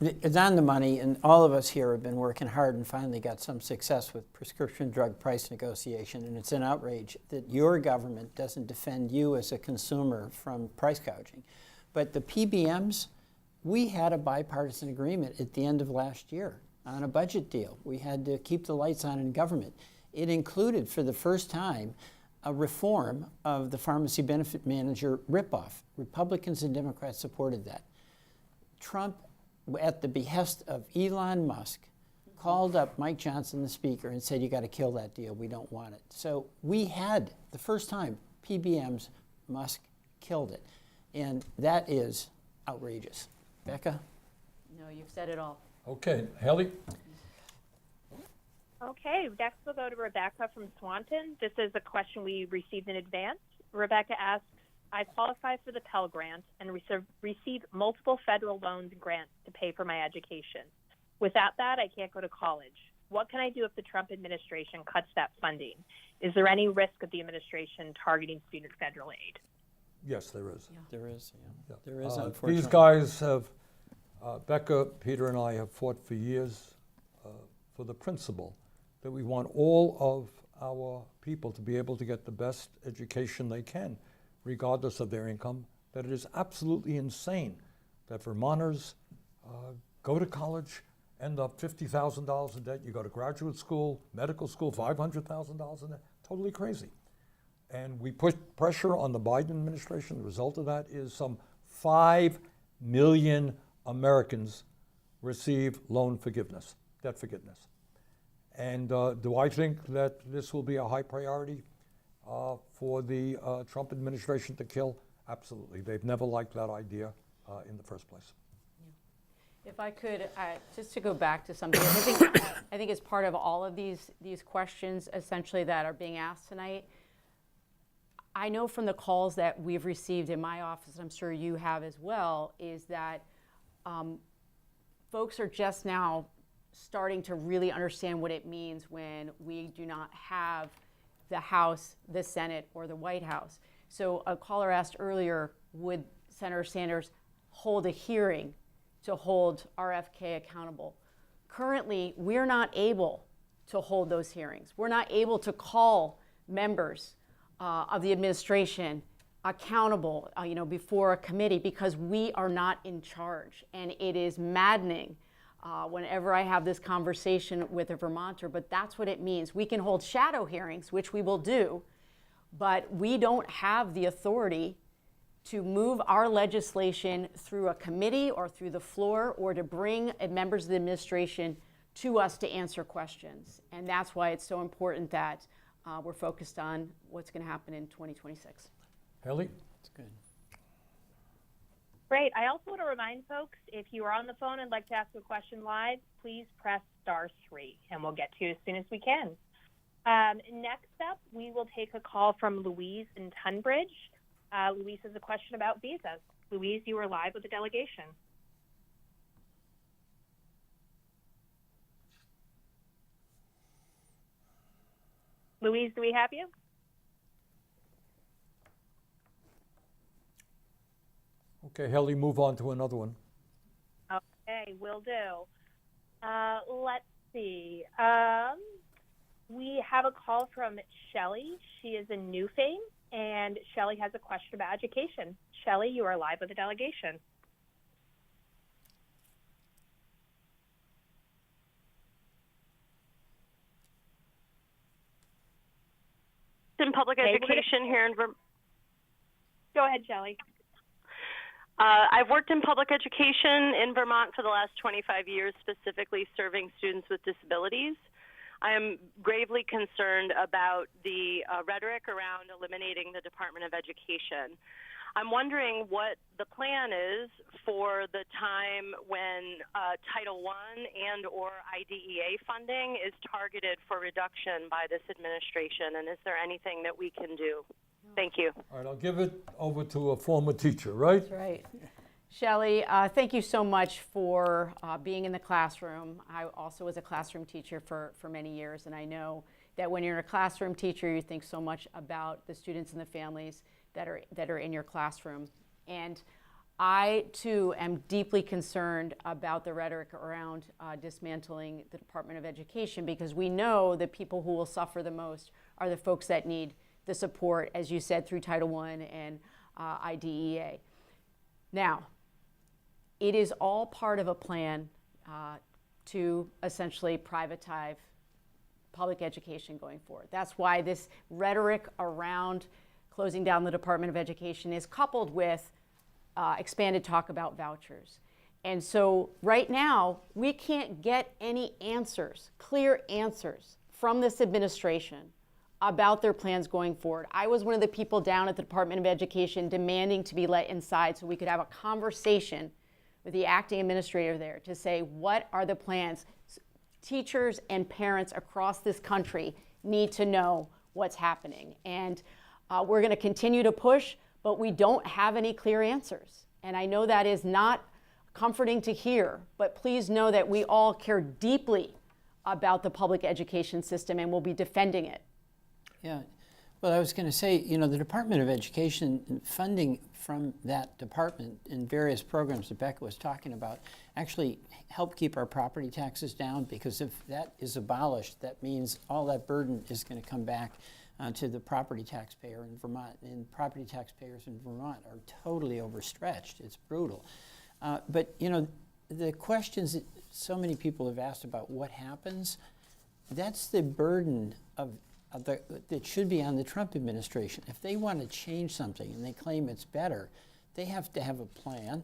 it's on the money, and all of us here have been working hard and finally got some success with prescription drug price negotiation, and it's an outrage that your government doesn't defend you as a consumer from price gouging. But the PBMs, we had a bipartisan agreement at the end of last year on a budget deal. We had to keep the lights on in government. It included, for the first time, a reform of the pharmacy benefit manager ripoff. Republicans and Democrats supported that. Trump, at the behest of Elon Musk, called up Mike Johnson, the speaker, and said, you got to kill that deal. We don't want it. So we had, the first time, PBMs, Musk killed it. And that is outrageous. Becca? No, you've said it all. Okay, Haley? Okay, next we'll go to Rebecca from Swanton. This is a question we received in advance. Rebecca asks, I qualify for the Pell Grant and receive multiple federal loans and grants to pay for my education. Without that, I can't go to college. What can I do if the Trump administration cuts that funding? Is there any risk of the administration targeting student federal aid? Yes, there is. Yeah. There is, Yeah. There is, unfortunately. These guys have, Becca, Peter, and I have fought for years for the principle that we want all of our people to be able to get the best education they can, regardless of their income, that it is absolutely insane that Vermonters go to college, end up $50,000 in debt. You go to graduate school, medical school, $500,000 in debt. Totally crazy. And we put pressure on the Biden administration. The result of that is some 5 million Americans receive loan forgiveness, debt forgiveness. And do I think that this will be a high priority for the Trump administration to kill? Absolutely. They've never liked that idea in the first place. If I could, just to go back to something, I think as part of all of these questions essentially that are being asked tonight, I know from the calls that we've received in my office, and I'm sure you have as well, is that folks are just now starting to really understand what it means when we do not have the House, the Senate, or the White House. So a caller asked earlier, would Senator Sanders hold a hearing to hold RFK accountable? Currently, we're not able to hold those hearings. We're not able to call members of the administration accountable, before a committee, because we are not in charge. And it is maddening whenever I have this conversation with a Vermonter, but that's what it means. We can hold shadow hearings, which we will do, but we don't have the authority to move our legislation through a committee or through the floor, or to bring members of the administration to us to answer questions. And that's why it's so important that we're focused on what's going to happen in 2026. Haley? That's good. Great. I also want to remind folks, if you are on the phone and like to ask a question live, please press *3, and we'll get to you as soon as we can. Next up, we will take a call from Louise in Tunbridge. Louise has a question about visas. Louise, you are live with the delegation. Louise, do we have you? Okay, Haley, move on to another one. Okay, will do. Let's see. We have a call from Shelley. She is in Newfane, and Shelley has a question about education. Shelley, you are live with the delegation. In public education here in Vermont. Go ahead, Shelley. I've worked in public education in Vermont for the last 25 years, specifically serving students with disabilities. I am gravely concerned about the rhetoric around eliminating the Department of Education. I'm wondering what the plan is for the time when Title I and or IDEA funding is targeted for reduction by this administration, and is there anything that we can do? Thank you. All right, I'll give it over to a former teacher, right? That's right. Shelley, thank you so much for being in the classroom. I also was a classroom teacher for many years, and I know that when you're a classroom teacher, you think so much about the students and the families that are in your classroom. And I, too, am deeply concerned about the rhetoric around dismantling the Department of Education, because we know the people who will suffer the most are the folks that need the support, as you said, through Title I and IDEA. Now, it is all part of a plan to essentially privatize public education going forward. That's why this rhetoric around closing down the Department of Education is coupled with expanded talk about vouchers. And so right now, we can't get any answers, clear answers from this administration about their plans going forward. I was one of the people down at the Department of Education demanding to be let inside so we could have a conversation with the acting administrator there to say, what are the plans? Teachers and parents across this country need to know what's happening. And we're going to continue to push, but we don't have any clear answers. And I know that is not comforting to hear, but please know that we all care deeply about the public education system and will be defending it. Yeah, well, I was going to say, you know, the Department of Education funding from that department in various programs that Becca was talking about actually help keep our property taxes down, because if that is abolished, that means all that burden is going to come back to the property taxpayer in Vermont. And property taxpayers in Vermont are totally overstretched. It's brutal. But, you know, the questions that so many people have asked about what happens, that's the burden that should be on the Trump administration. If they want to change something and they claim it's better, they have to have a plan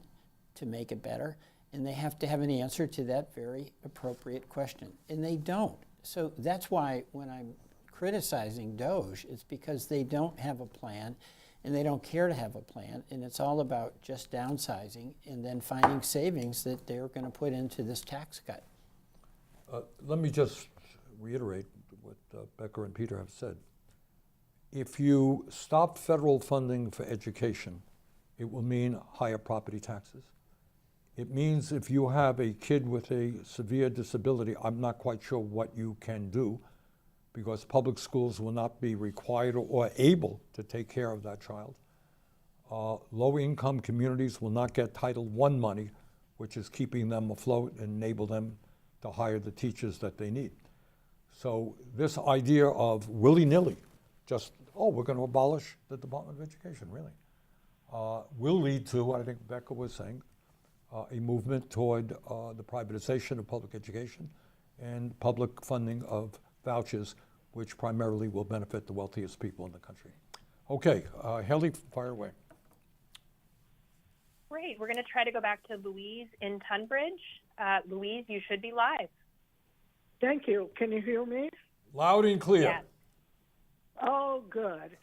to make it better, and they have to have an answer to that very appropriate question. And they don't. So that's why when I'm criticizing DOGE, it's because they don't have a plan, and they don't care to have a plan, and it's all about just downsizing and then finding savings that they're going to put into this tax cut. Let me just reiterate what Becca and Peter have said. If you stop federal funding for education, it will mean higher property taxes. It means if you have a kid with a severe disability, I'm not quite sure what you can do, because public schools will not be required or able to take care of that child. Low-income communities will not get Title I money, which is keeping them afloat and enable them to hire the teachers that they need. So this idea of willy-nilly, just, oh, we're going to abolish the Department of Education, really, will lead to what I think Becca was saying, a movement toward the privatization of public education and public funding of vouchers, which primarily will benefit the wealthiest people in the country. Okay, Haley, fire away. Great. We're going to try to go back to Louise in Tunbridge. Louise, you should be live. Thank you. Can you hear me? Loud and clear. Yes. Oh, good.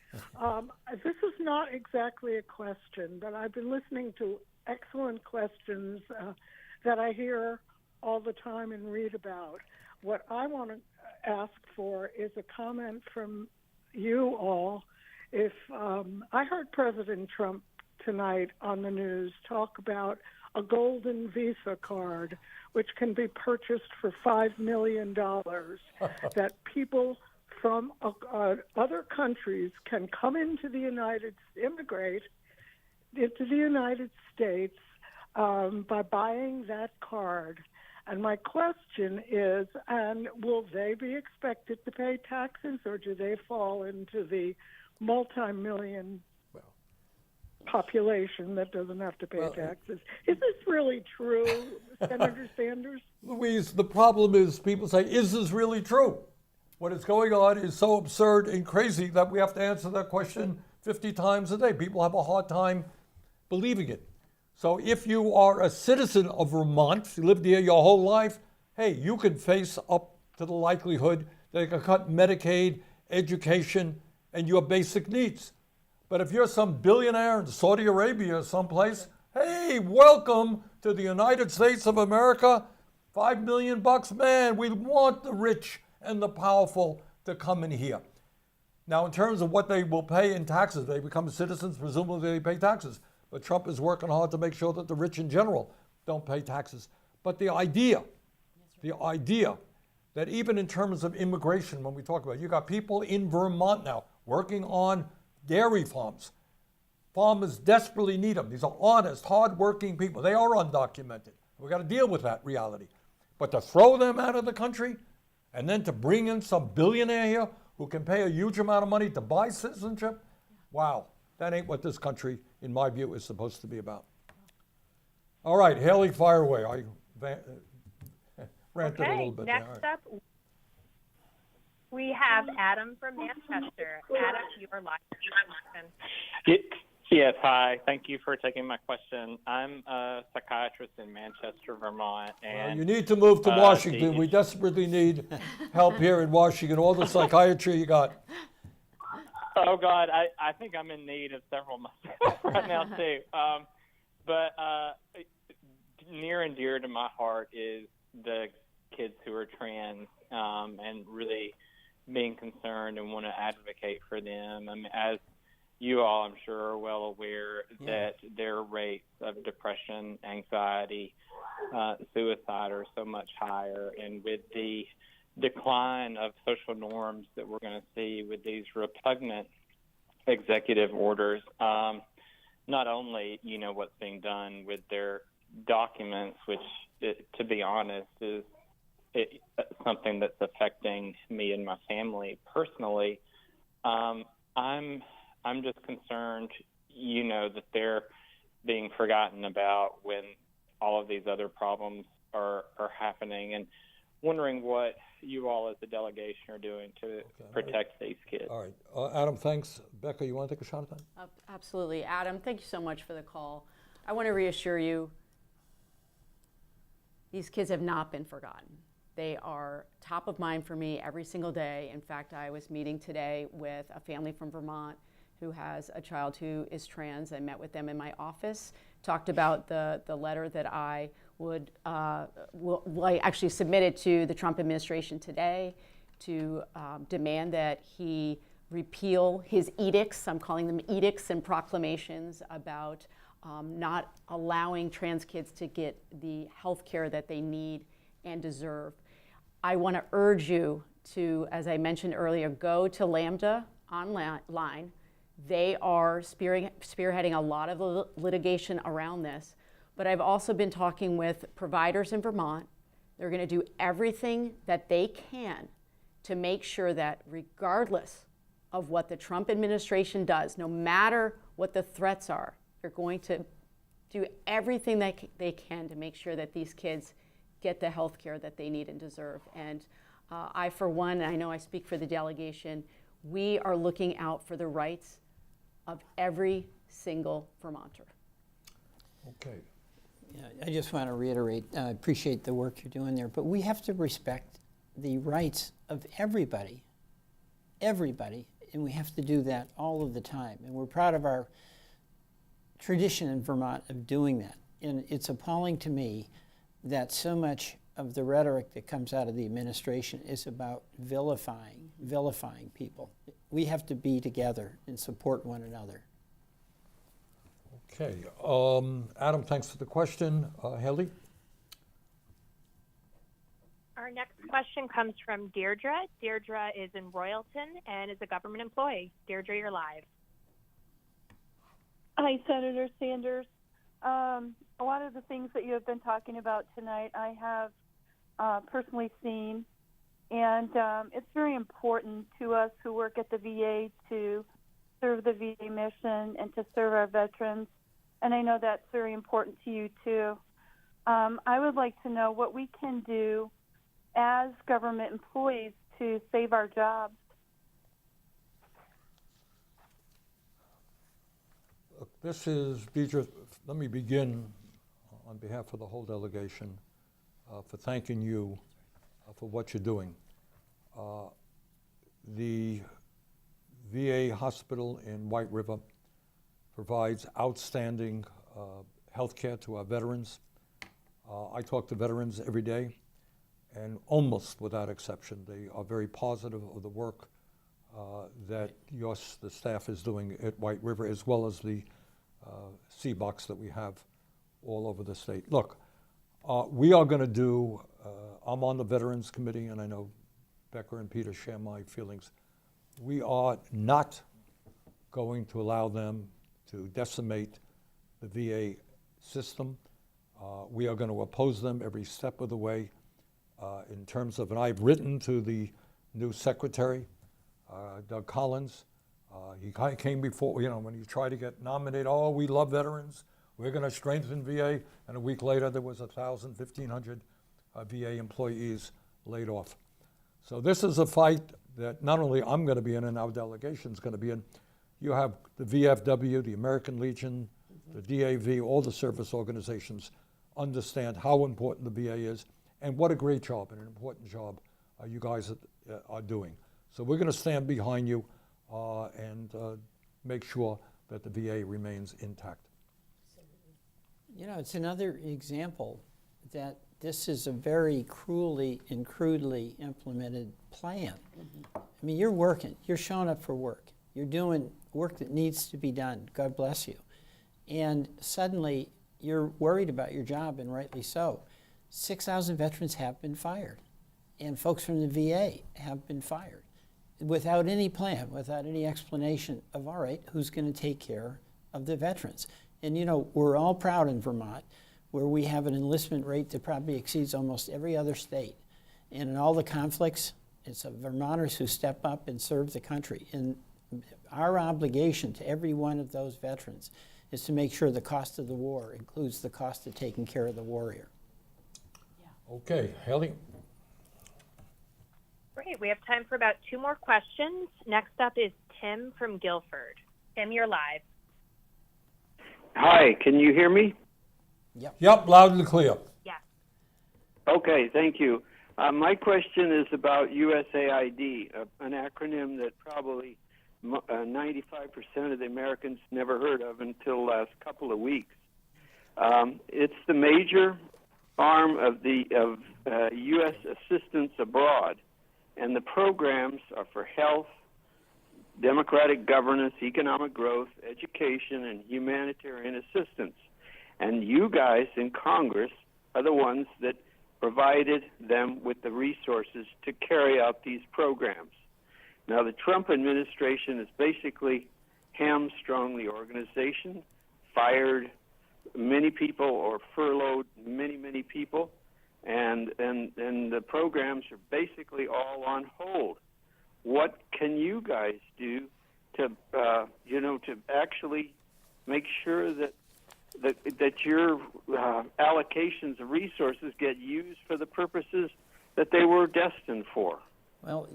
This is not exactly a question, but I've been listening to excellent questions that I hear all the time and read about. What I want to ask for is a comment from you all. If I heard President Trump tonight on the news talk about a golden Visa card, which can be purchased for $5 million, that people from other countries can come into the immigrate into the United States by buying that card. And my question is, and will they be expected to pay taxes, or do they fall into the multi-million population that doesn't have to pay taxes? Is this really true, Senator Sanders? Louise, the problem is people say, is this really true? What is going on is so absurd and crazy that we have to answer that question 50 times a day. People have a hard time believing it. So if you are a citizen of Vermont, you lived here your whole life, hey, you could face up to the likelihood that they could cut Medicaid, education, and your basic needs. But if you're some billionaire in Saudi Arabia or someplace, hey, welcome to the United States of America. $5 million, man, we want the rich and the powerful to come in here. Now, in terms of what they will pay in taxes, they become citizens, presumably they pay taxes. But Trump is working hard to make sure that the rich in general don't pay taxes. But the idea that even in terms of immigration, when we talk about it, you got people in Vermont now working on dairy farms. Farmers desperately need them. These are honest, hard-working people. They are undocumented. We've got to deal with that reality. But to throw them out of the country and then to bring in some billionaire here who can pay a huge amount of money to buy citizenship, wow, that ain't what this country, in my view, is supposed to be about. All right, Haley, fire away. I ranted a little bit there. Next up, we have Adam from Manchester. Adam, you are live. Yes, hi. Thank you for taking my question. I'm a psychiatrist in Manchester, Vermont, and you need to move to Washington. We desperately need help here in Washington. All the psychiatry you got. Oh God, I think I'm in need of several myself right now too. But near and dear to my heart is the kids who are trans, and really being concerned and want to advocate for them. I mean, as you all, I'm sure, are well aware that their rates of depression, anxiety, suicide are so much higher. And with the decline of social norms that we're going to see with these repugnant executive orders, not only, what's being done with their documents, which, to be honest, is something that's affecting me and my family personally, I'm just concerned, that they're being forgotten about when all of these other problems are happening, and wondering what you all as the delegation are doing to protect these kids. All right. Adam, thanks. Becca, you want to take a shot at that? Absolutely. Adam, thank you so much for the call. I want to reassure you, these kids have not been forgotten. They are top of mind for me every single day. In fact, I was meeting today with a family from Vermont who has a child who is trans. I met with them in my office, talked about the letter that I actually submitted to the Trump administration today to demand that he repeal his edicts. I'm calling them edicts and proclamations about not allowing trans kids to get the health care that they need and deserve. I want to urge you to, as I mentioned earlier, go to Lambda online. They are spearheading a lot of litigation around this. But I've also been talking with providers in Vermont. They're going to do everything that they can to make sure that regardless of what the Trump administration does, no matter what the threats are, they're going to do everything that they can to make sure that these kids get the health care that they need and deserve. And I, for one, I know I speak for the delegation, we are looking out for the rights of every single Vermonter. Okay. Yeah, I just want to reiterate, I appreciate the work you're doing there, but we have to respect the rights of everybody, and we have to do that all of the time. And we're proud of our tradition in Vermont of doing that. And it's appalling to me that so much of the rhetoric that comes out of the administration is about vilifying people. We have to be together and support one another. Okay. Adam, thanks for the question. Haley? Our next question comes from Deirdre. Deirdre is in Royalton and is a government employee. Deirdre, you're live. Hi, Senator Sanders. A lot of the things that you have been talking about tonight, I have personally seen, and it's very important to us who work at the VA to serve the VA mission and to serve our veterans, and I know that's very important to you too. I would like to know what we can do as government employees to save our jobs. This is, Deidre, let me begin on behalf of the whole delegation for thanking you for what you're doing. The VA hospital in White River provides outstanding health care to our veterans. I talk to veterans every day, and almost without exception, they are very positive of the work that the staff is doing at White River, as well as the CBOCs that we have all over the state. Look, we are going to do, I'm on the Veterans Committee, and I know Becca and Peter share my feelings. We are not going to allow them to decimate the VA system. We are going to oppose them every step of the way in terms of, and I've written to the new secretary, Doug Collins. He came before, when he tried to get nominated, oh, we love veterans, we're going to strengthen VA, and a week later there was 1,000, 1,500 VA employees laid off. So this is a fight that not only I'm going to be in and our delegation's going to be in, you have the VFW, the American Legion, the DAV, all the service organizations understand how important the VA is and what a great job and an important job you guys are doing. So we're going to stand behind you and make sure that the VA remains intact. You know, it's another example that this is a very cruelly and crudely implemented plan. I mean, you're working, you're showing up for work, you're doing work that needs to be done, God bless you. And suddenly you're worried about your job, and rightly so. 6,000 veterans have been fired, and folks from the VA have been fired without any plan, without any explanation of, all right, who's going to take care of the veterans? And you know, we're all proud in Vermont where we have an enlistment rate that probably exceeds almost every other state. And in all the conflicts, it's Vermonters who step up and serve the country. And our obligation to every one of those veterans is to make sure the cost of the war includes the cost of taking care of the warrior. Okay, Haley. Great. We have time for about 2 more questions. Next up is Tim from Guilford. Tim, you're live. Hi, can you hear me? Yep, loud and clear. Yes. Okay, thank you. My question is about USAID, an acronym that probably 95% of the Americans never heard of until the last couple of weeks. It's the major arm of the U.S. assistance abroad, and the programs are for health, democratic governance, economic growth, education, and humanitarian assistance. And you guys in Congress are the ones that provided them with the resources to carry out these programs. Now, the Trump administration has basically hamstrung the organization, fired many people or furloughed many people, and the programs are basically all on hold. What can you guys do to to actually make sure that your allocations of resources get used for the purposes that they were destined for? Well,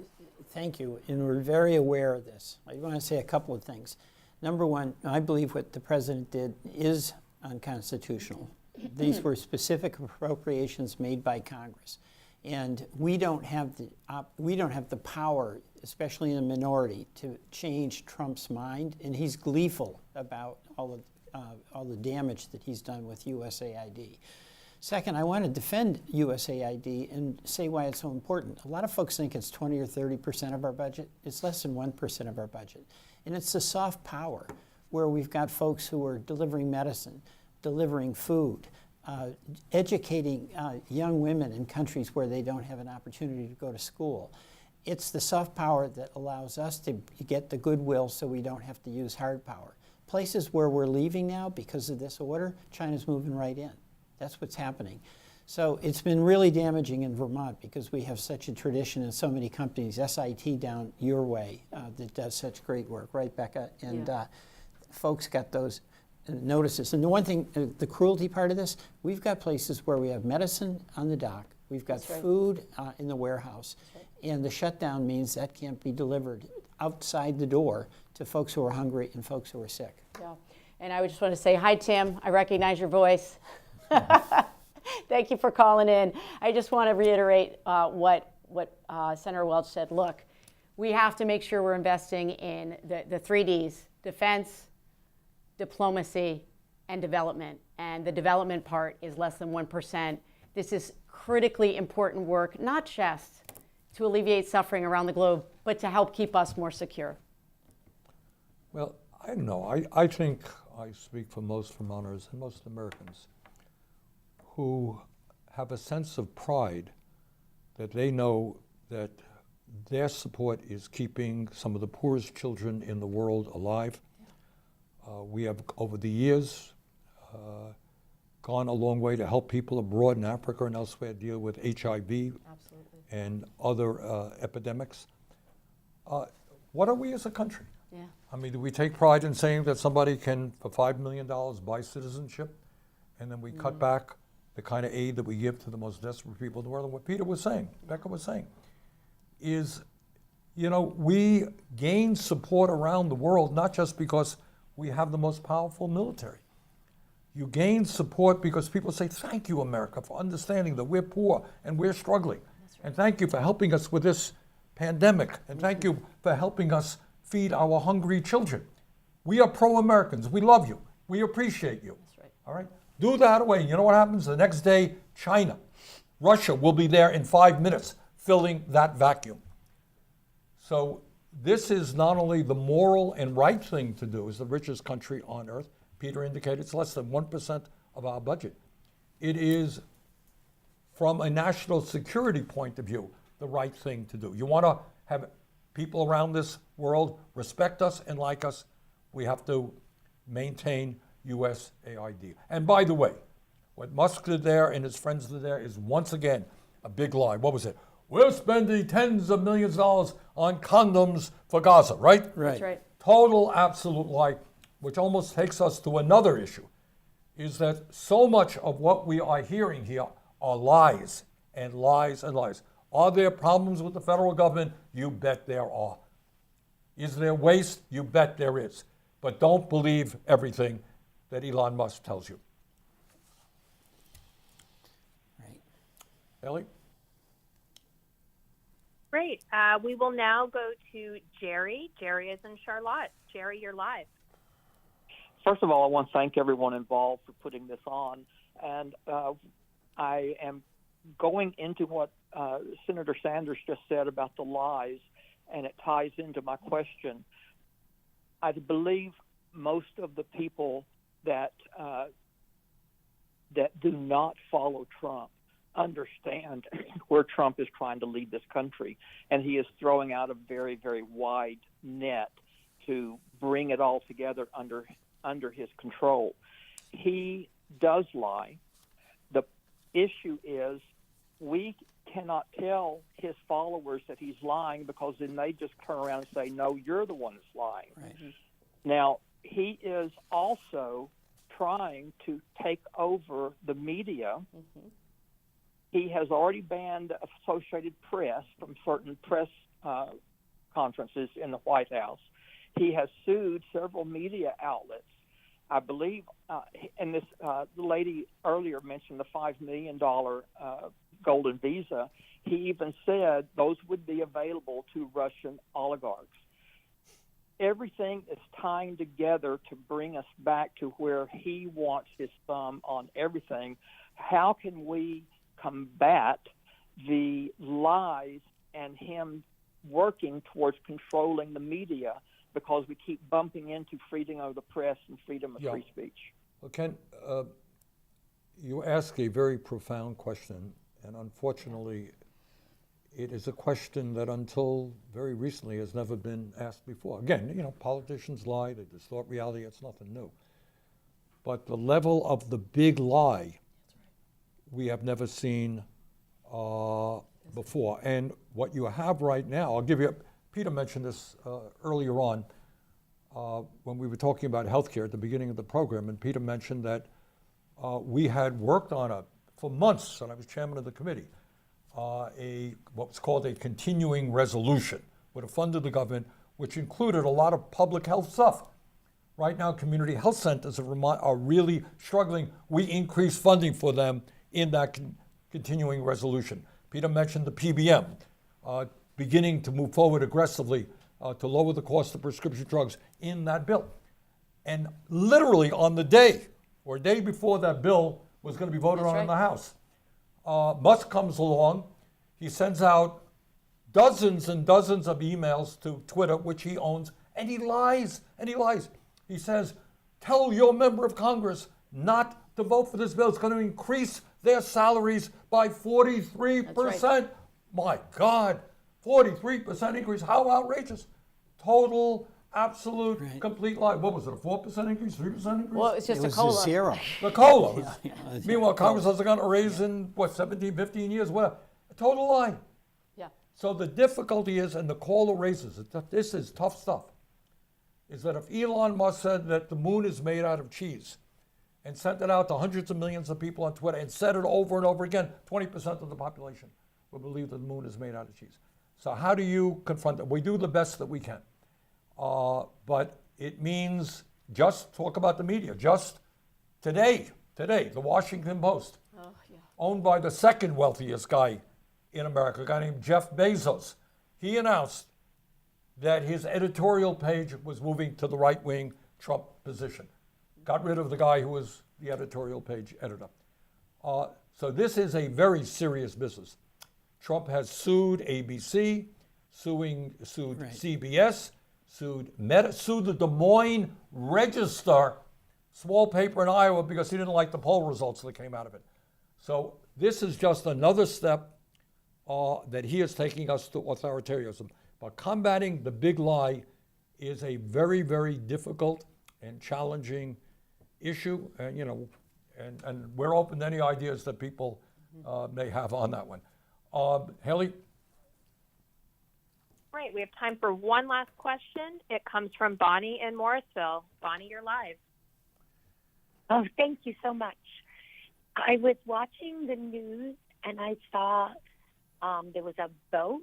thank you, and we're very aware of this. I want to say a couple of things. Number one, I believe what the president did is unconstitutional. These were specific appropriations made by Congress, and we don't have the power, especially in a minority, to change Trump's mind. And he's gleeful about all the damage that he's done with USAID. Second, I want to defend USAID and say why it's so important. A lot of folks think it's 20 or 30% of our budget. It's less than 1% of our budget. And it's the soft power where we've got folks who are delivering medicine, delivering food, educating young women in countries where they don't have an opportunity to go to school. It's the soft power that allows us to get the goodwill so we don't have to use hard power. Places where we're leaving now because of this order, China's moving right in. That's what's happening. So it's been really damaging in Vermont because we have such a tradition and so many companies, SIT down your way, that does such great work, right, Becca? And folks got those notices. And the one thing, the cruelty part of this, we've got places where we have medicine on the dock, we've got food in the warehouse, and the shutdown means that can't be delivered outside the door to folks who are hungry and folks who are sick. Yeah, and I would just want to say, hi, Tim. I recognize your voice. Thank you for calling in. I just want to reiterate what Senator Welch said. Look, we have to make sure we're investing in the 3 Ds, defense, diplomacy, and development. And the development part is less than 1%. This is critically important work, not just to alleviate suffering around the globe, but to help keep us more secure. Well, I don't know. I think I speak for most Vermonters and most Americans who have a sense of pride that they know that their support is keeping some of the poorest children in the world alive. We have, over the years, gone a long way to help people abroad in Africa and elsewhere deal with HIV and other epidemics. What are we as a country? Yeah. I mean, do we take pride in saying that somebody can, for $5 million, buy citizenship, and then we cut back the kind of aid that we give to the most desperate people in the world? And what Peter was saying, Becca was saying, is You know, we gain support around the world, not just because we have the most powerful military. You gain support because people say, thank you, America, for understanding that we're poor and we're struggling. And thank you for helping us with this pandemic. And thank you for helping us feed our hungry children. We are pro-Americans. We love you. We appreciate you. That's right. All right? Do that away. You know what happens? The next day, China, Russia will be there in 5 minutes, filling that vacuum. So this is not only the moral and right thing to do as the richest country on earth. Peter indicated it's less than 1% of our budget. It is, from a national security point of view, the right thing to do. You want to have people around this world respect us and like us, we have to maintain USAID. And by the way, what Musk did there and his friends did there is once again a big lie. What was it? We're spending tens of millions of dollars on condoms for Gaza, right? Right. That's right. Total, absolute lie, which almost takes us to another issue, is that so much of what we are hearing here are lies and lies and lies. Are there problems with the federal government? You bet there are. Is there waste? You bet there is. But don't believe everything that Elon Musk tells you. Right. Ellie? Great. We will now go to Jerry. Jerry is in Charlotte. Jerry, you're live. First of all, I want to thank everyone involved for putting this on. And I am going into what Senator Sanders just said about the lies, and it ties into my question. I believe most of the people that do not follow Trump understand where Trump is trying to lead this country, and he is throwing out a very, very wide net to bring it all together under his control. He does lie. The issue is we cannot tell his followers that he's lying, because then they just turn around and say, no, you're the one that's lying. Right. Now, he is also trying to take over the media. Mm-hmm. He has already banned Associated Press from certain press conferences in the White House. He has sued several media outlets. I believe, and this the lady earlier mentioned the $5 million golden visa. He even said those would be available to Russian oligarchs. Everything is tying together to bring us back to where he wants his thumb on everything. How can we combat the lies and him working towards controlling the media, because we keep bumping into freedom of the press and freedom of free speech? Well, Ken, you ask a very profound question, and unfortunately, it is a question that until very recently has never been asked before. Again, you know, politicians lie, they distort reality, it's nothing new. But the level of the big lie we have never seen before. And what you have right now, I'll give you, Peter mentioned this earlier on when we were talking about healthcare at the beginning of the program, and Peter mentioned that we had worked on for months, and I was chairman of the committee, what was called a continuing resolution with a fund of the government, which included a lot of public health stuff. Right now, community health centers of Vermont are really struggling. We increased funding for them in that continuing resolution. Peter mentioned the PBM, beginning to move forward aggressively to lower the cost of prescription drugs in that bill. And literally on the day, or a day before that bill was going to be voted on in the House, Musk comes along, he sends out dozens and dozens of emails to Twitter, which he owns, and he lies, and he lies. He says, tell your member of Congress not to vote for this bill. It's going to increase their salaries by 43%. That's right. My God, 43% increase. How outrageous. Total, absolute, complete lie. What was it, a 4% increase, 3% increase? Well, it's just It a was COLA. a zero. The COLA. Meanwhile, Congress hasn't gotten a raise in, 17, 15 years, whatever. A total lie. Yeah. So the difficulty is, and the COLA raises, this is tough stuff, is that if Elon Musk said that the moon is made out of cheese and sent it out to hundreds of millions of people on Twitter and said it over and over again, 20% of the population would believe that the moon is made out of cheese. So how do you confront them? We do the best that we can. But it means just talk about the media. Just today, the Washington Post, owned by the second wealthiest guy in America, a guy named Jeff Bezos. He announced that his editorial page was moving to the right-wing Trump position. Got rid of the guy who was the editorial page editor. So this is a very serious business. Trump has sued ABC, sued CBS, sued Meta, sued the Des Moines Register, small paper in Iowa, because he didn't like the poll results that came out of it. So this is just another step that he is taking us to authoritarianism. But combating the big lie is a very, very difficult and challenging issue, and and we're open to any ideas that people may have on that one. Haley? Great, we have time for one last question. It comes from Bonnie in Morrisville. Bonnie, you're live. Oh, thank you so much. I was watching the news and I saw there was a vote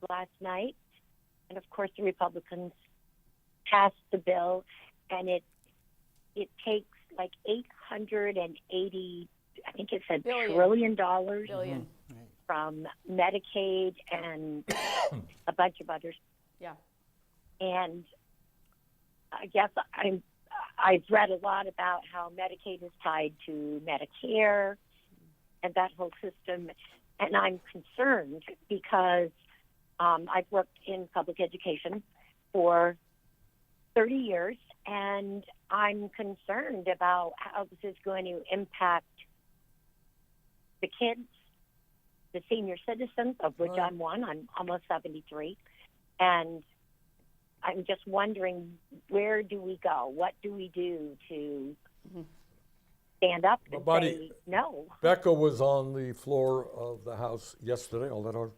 last night, and of course the Republicans passed the bill, and it takes like 880, I think it said $1 trillion from Medicaid and a bunch of others. Yeah. And I guess I've read a lot about how Medicaid is tied to Medicare and that whole system, and I'm concerned because I've worked in public education for 30 years, and I'm concerned about how this is going to impact the kids, the senior citizens, of which I'm one. I'm almost 73. And I'm just wondering, where do we go? What do we do to stand up and say no? Becca was on the floor of the House yesterday. I'll let her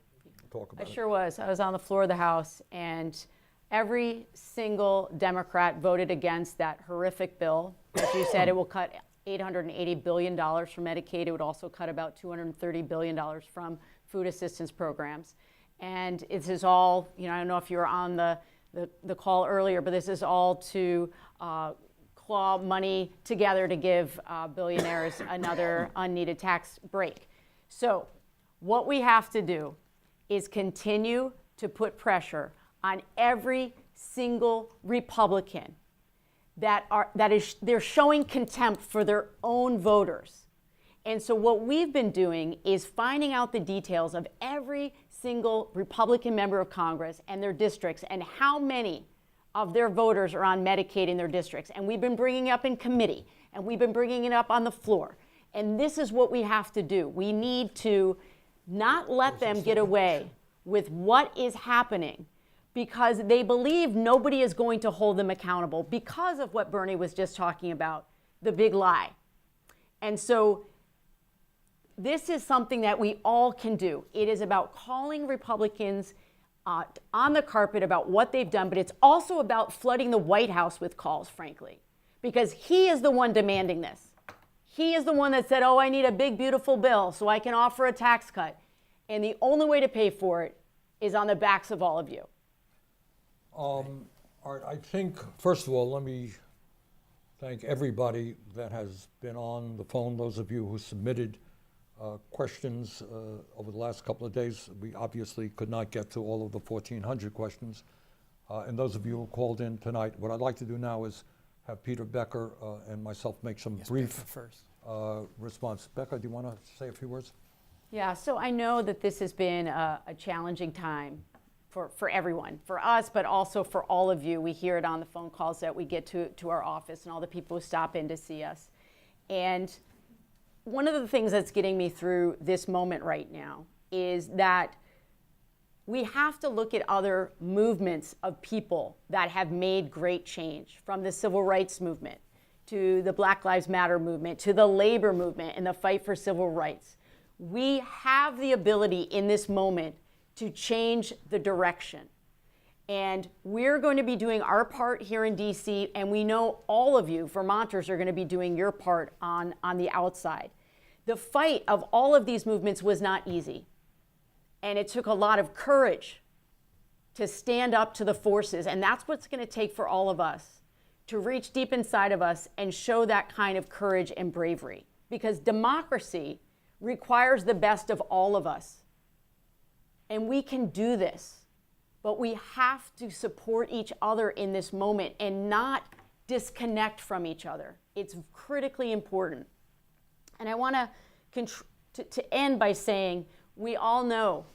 talk about it. I sure was. I was on the floor of the House, and every single Democrat voted against that horrific bill. As you said, it will cut $880 billion from Medicaid. It would also cut about $230 billion from food assistance programs. And this is all, I don't know if you were on the call earlier, but this is all to claw money together to give billionaires another unneeded tax break. So what we have to do is continue to put pressure on every single Republican they're showing contempt for their own voters. And so what we've been doing is finding out the details of every single Republican member of Congress and their districts and how many of their voters are on Medicaid in their districts. And we've been bringing it up in committee, and we've been bringing it up on the floor. And this is what we have to do. We need to not let them get away with what is happening, because they believe nobody is going to hold them accountable because of what Bernie was just talking about, the big lie. And so this is something that we all can do. It is about calling Republicans on the carpet about what they've done, but it's also about flooding the White House with calls, frankly, because he is the one demanding this. He is the one that said, I need a big, beautiful bill so I can offer a tax cut. And the only way to pay for it is on the backs of all of you. All right, I think, first of all, let me thank everybody that has been on the phone, those of you who submitted questions over the last couple of days. We obviously could not get to all of the 1,400 questions. And those of you who called in tonight, what I'd like to do now is have Peter Becker and myself make some brief response. Becca, do you want to say a few words? Yeah, so I know that this has been a challenging time for everyone, for us, but also for all of you. We hear it on the phone calls that we get to our office and all the people who stop in to see us. And one of the things that's getting me through this moment right now is that we have to look at other movements of people that have made great change, from the civil rights movement to the Black Lives Matter movement to the labor movement and the fight for civil rights. We have the ability in this moment to change the direction. And we're going to be doing our part here in DC, and we know all of you Vermonters are going to be doing your part on the outside. The fight of all of these movements was not easy. And it took a lot of courage to stand up to the forces. And that's what's going to take for all of us to reach deep inside of us and show that kind of courage and bravery. Because democracy requires the best of all of us. And we can do this, but we have to support each other in this moment and not disconnect from each other. It's critically important. And I want to end by saying, we all know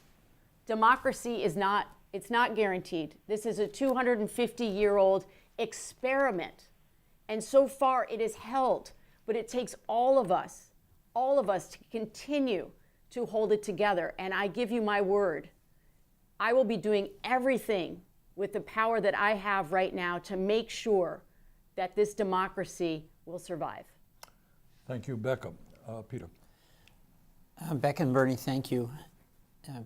democracy is not guaranteed. This is a 250-year-old experiment. And so far it is held, but it takes all of us to continue to hold it together. And I give you my word, I will be doing everything with the power that I have right now to make sure that this democracy will survive. Thank you, Becca. Peter. Becca and Bernie, thank you.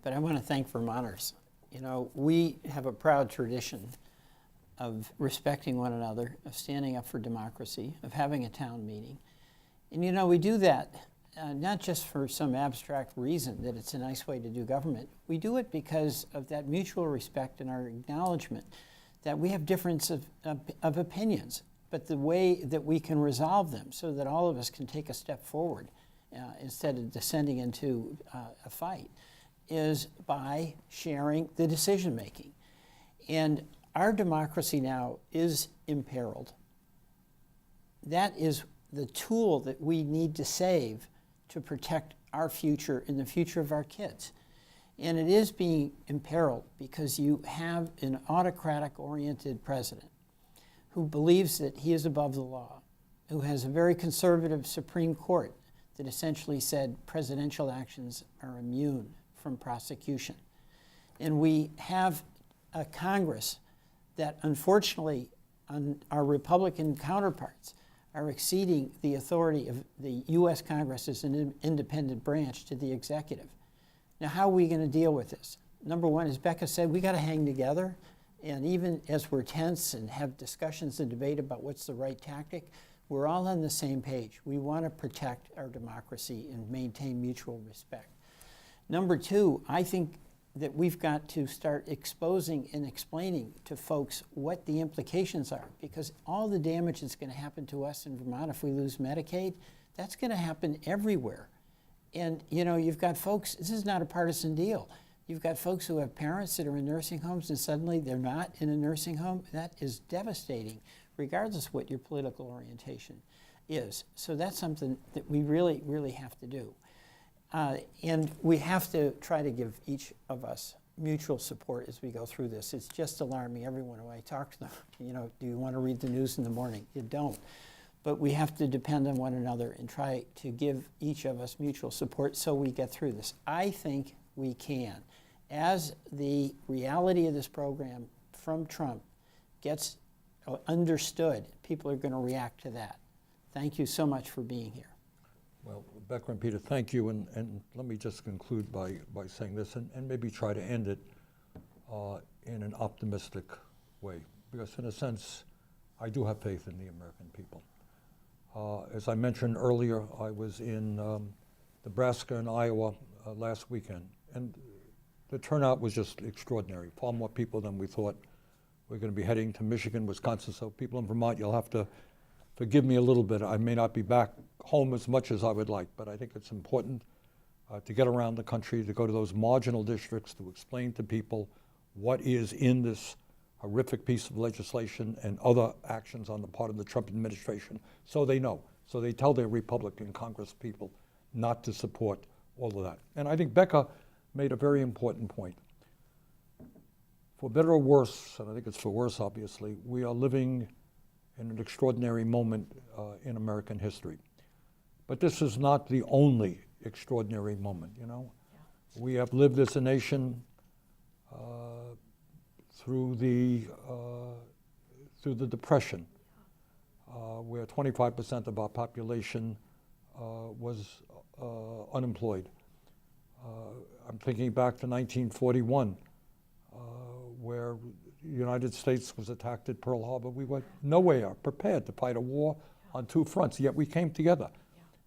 But I want to thank Vermonters. You know, we have a proud tradition of respecting one another, of standing up for democracy, of having a town meeting. And you know, we do that not just for some abstract reason that it's a nice way to do government. We do it because of that mutual respect and our acknowledgement that we have difference of opinions, but the way that we can resolve them so that all of us can take a step forward instead of descending into a fight is by sharing the decision making. And our democracy now is imperiled. That is the tool that we need to save to protect our future and the future of our kids. And it is being imperiled because you have an autocratic-oriented president who believes that he is above the law, who has a very conservative Supreme Court that essentially said presidential actions are immune from prosecution. And we have a Congress that unfortunately our Republican counterparts are exceeding the authority of the U.S. Congress as an independent branch to the executive. Now, how are we going to deal with this? Number one, as Becca said, we got to hang together. And even as we're tense and have discussions and debate about what's the right tactic, we're all on the same page. We want to protect our democracy and maintain mutual respect. Number two, I think that we've got to start exposing and explaining to folks what the implications are, because all the damage that's going to happen to us in Vermont if we lose Medicaid, that's going to happen everywhere. And you know, you've got folks, this is not a partisan deal. You've got folks who have parents that are in nursing homes and suddenly they're not in a nursing home. That is devastating, regardless of what your political orientation is. So that's something that we really, really have to do. And we have to try to give each of us mutual support as we go through this. It's just alarming. Everyone who I talk to them, you know, do you want to read the news in the morning? You don't. But we have to depend on one another and try to give each of us mutual support so we get through this. I think we can. As the reality of this program from Trump gets understood, people are going to react to that. Thank you so much for being here. Well, Becca and Peter, thank you. And let me just conclude by saying this and maybe try to end it in an optimistic way. Because in a sense, I do have faith in the American people. As I mentioned earlier, I was in Nebraska and Iowa last weekend. And the turnout was just extraordinary. Far more people than we thought. We're going to be heading to Michigan, Wisconsin. So people in Vermont, you'll have to forgive me a little bit. I may not be back home as much as I would like, but I think it's important to get around the country, to go to those marginal districts, to explain to people what is in this horrific piece of legislation and other actions on the part of the Trump administration, so they know. So they tell their Republican Congress people not to support all of that. And I think Becca made a very important point. For better or worse, and I think it's for worse, obviously, we are living in an extraordinary moment in American history. But this is not the only extraordinary moment, you know? Yeah. We have lived as a nation through the Depression, where 25% of our population was unemployed. I'm thinking back to 1941, where the United States was attacked at Pearl Harbor. We were nowhere prepared to fight a war on two fronts, yet we came together.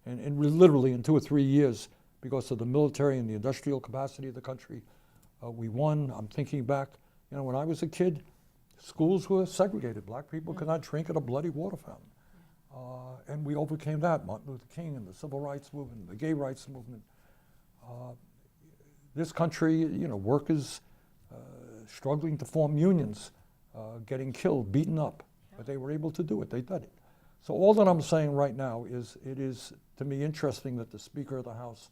And literally in 2 or 3 years, because of the military and the industrial capacity of the country, we won. I'm thinking back, You know, when I was a kid, schools were segregated. Black people could not drink at a bloody water fountain. And we overcame that. Martin Luther King and the civil rights movement, the gay rights movement. This country, you know, workers struggling to form unions, getting killed, beaten up, but they were able to do it. They did it. So all that I'm saying right now is it is, to me, interesting that the Speaker of the House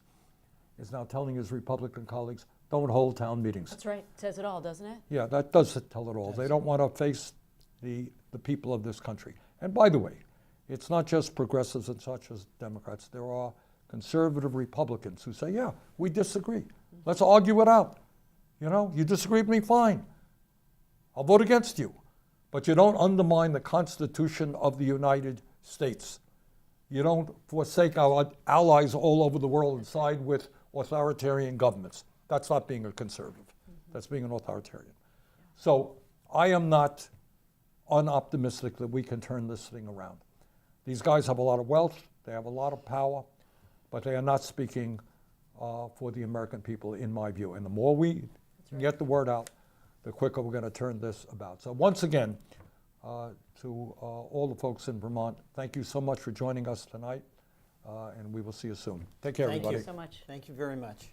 is now telling his Republican colleagues, don't hold town meetings. That's right. It says it all, doesn't it? Yeah, that does tell it all. They don't want to face the people of this country. And by the way, it's not just progressives and such as Democrats. There are conservative Republicans who say, yeah, we disagree. Let's argue it out. You know, you disagree with me, fine. I'll vote against you. But you don't undermine the Constitution of the United States. You don't forsake our allies all over the world and side with authoritarian governments. That's not being a conservative. That's being an authoritarian. So I am not unoptimistic that we can turn this thing around. These guys have a lot of wealth, they have a lot of power, but they are not speaking for the American people, in my view. And the more we can get the word out, the quicker we're going to turn this about. So once again, to all the folks in Vermont, thank you so much for joining us tonight, and we will see you soon. Take care, everybody. Thank you so much. Thank you very much.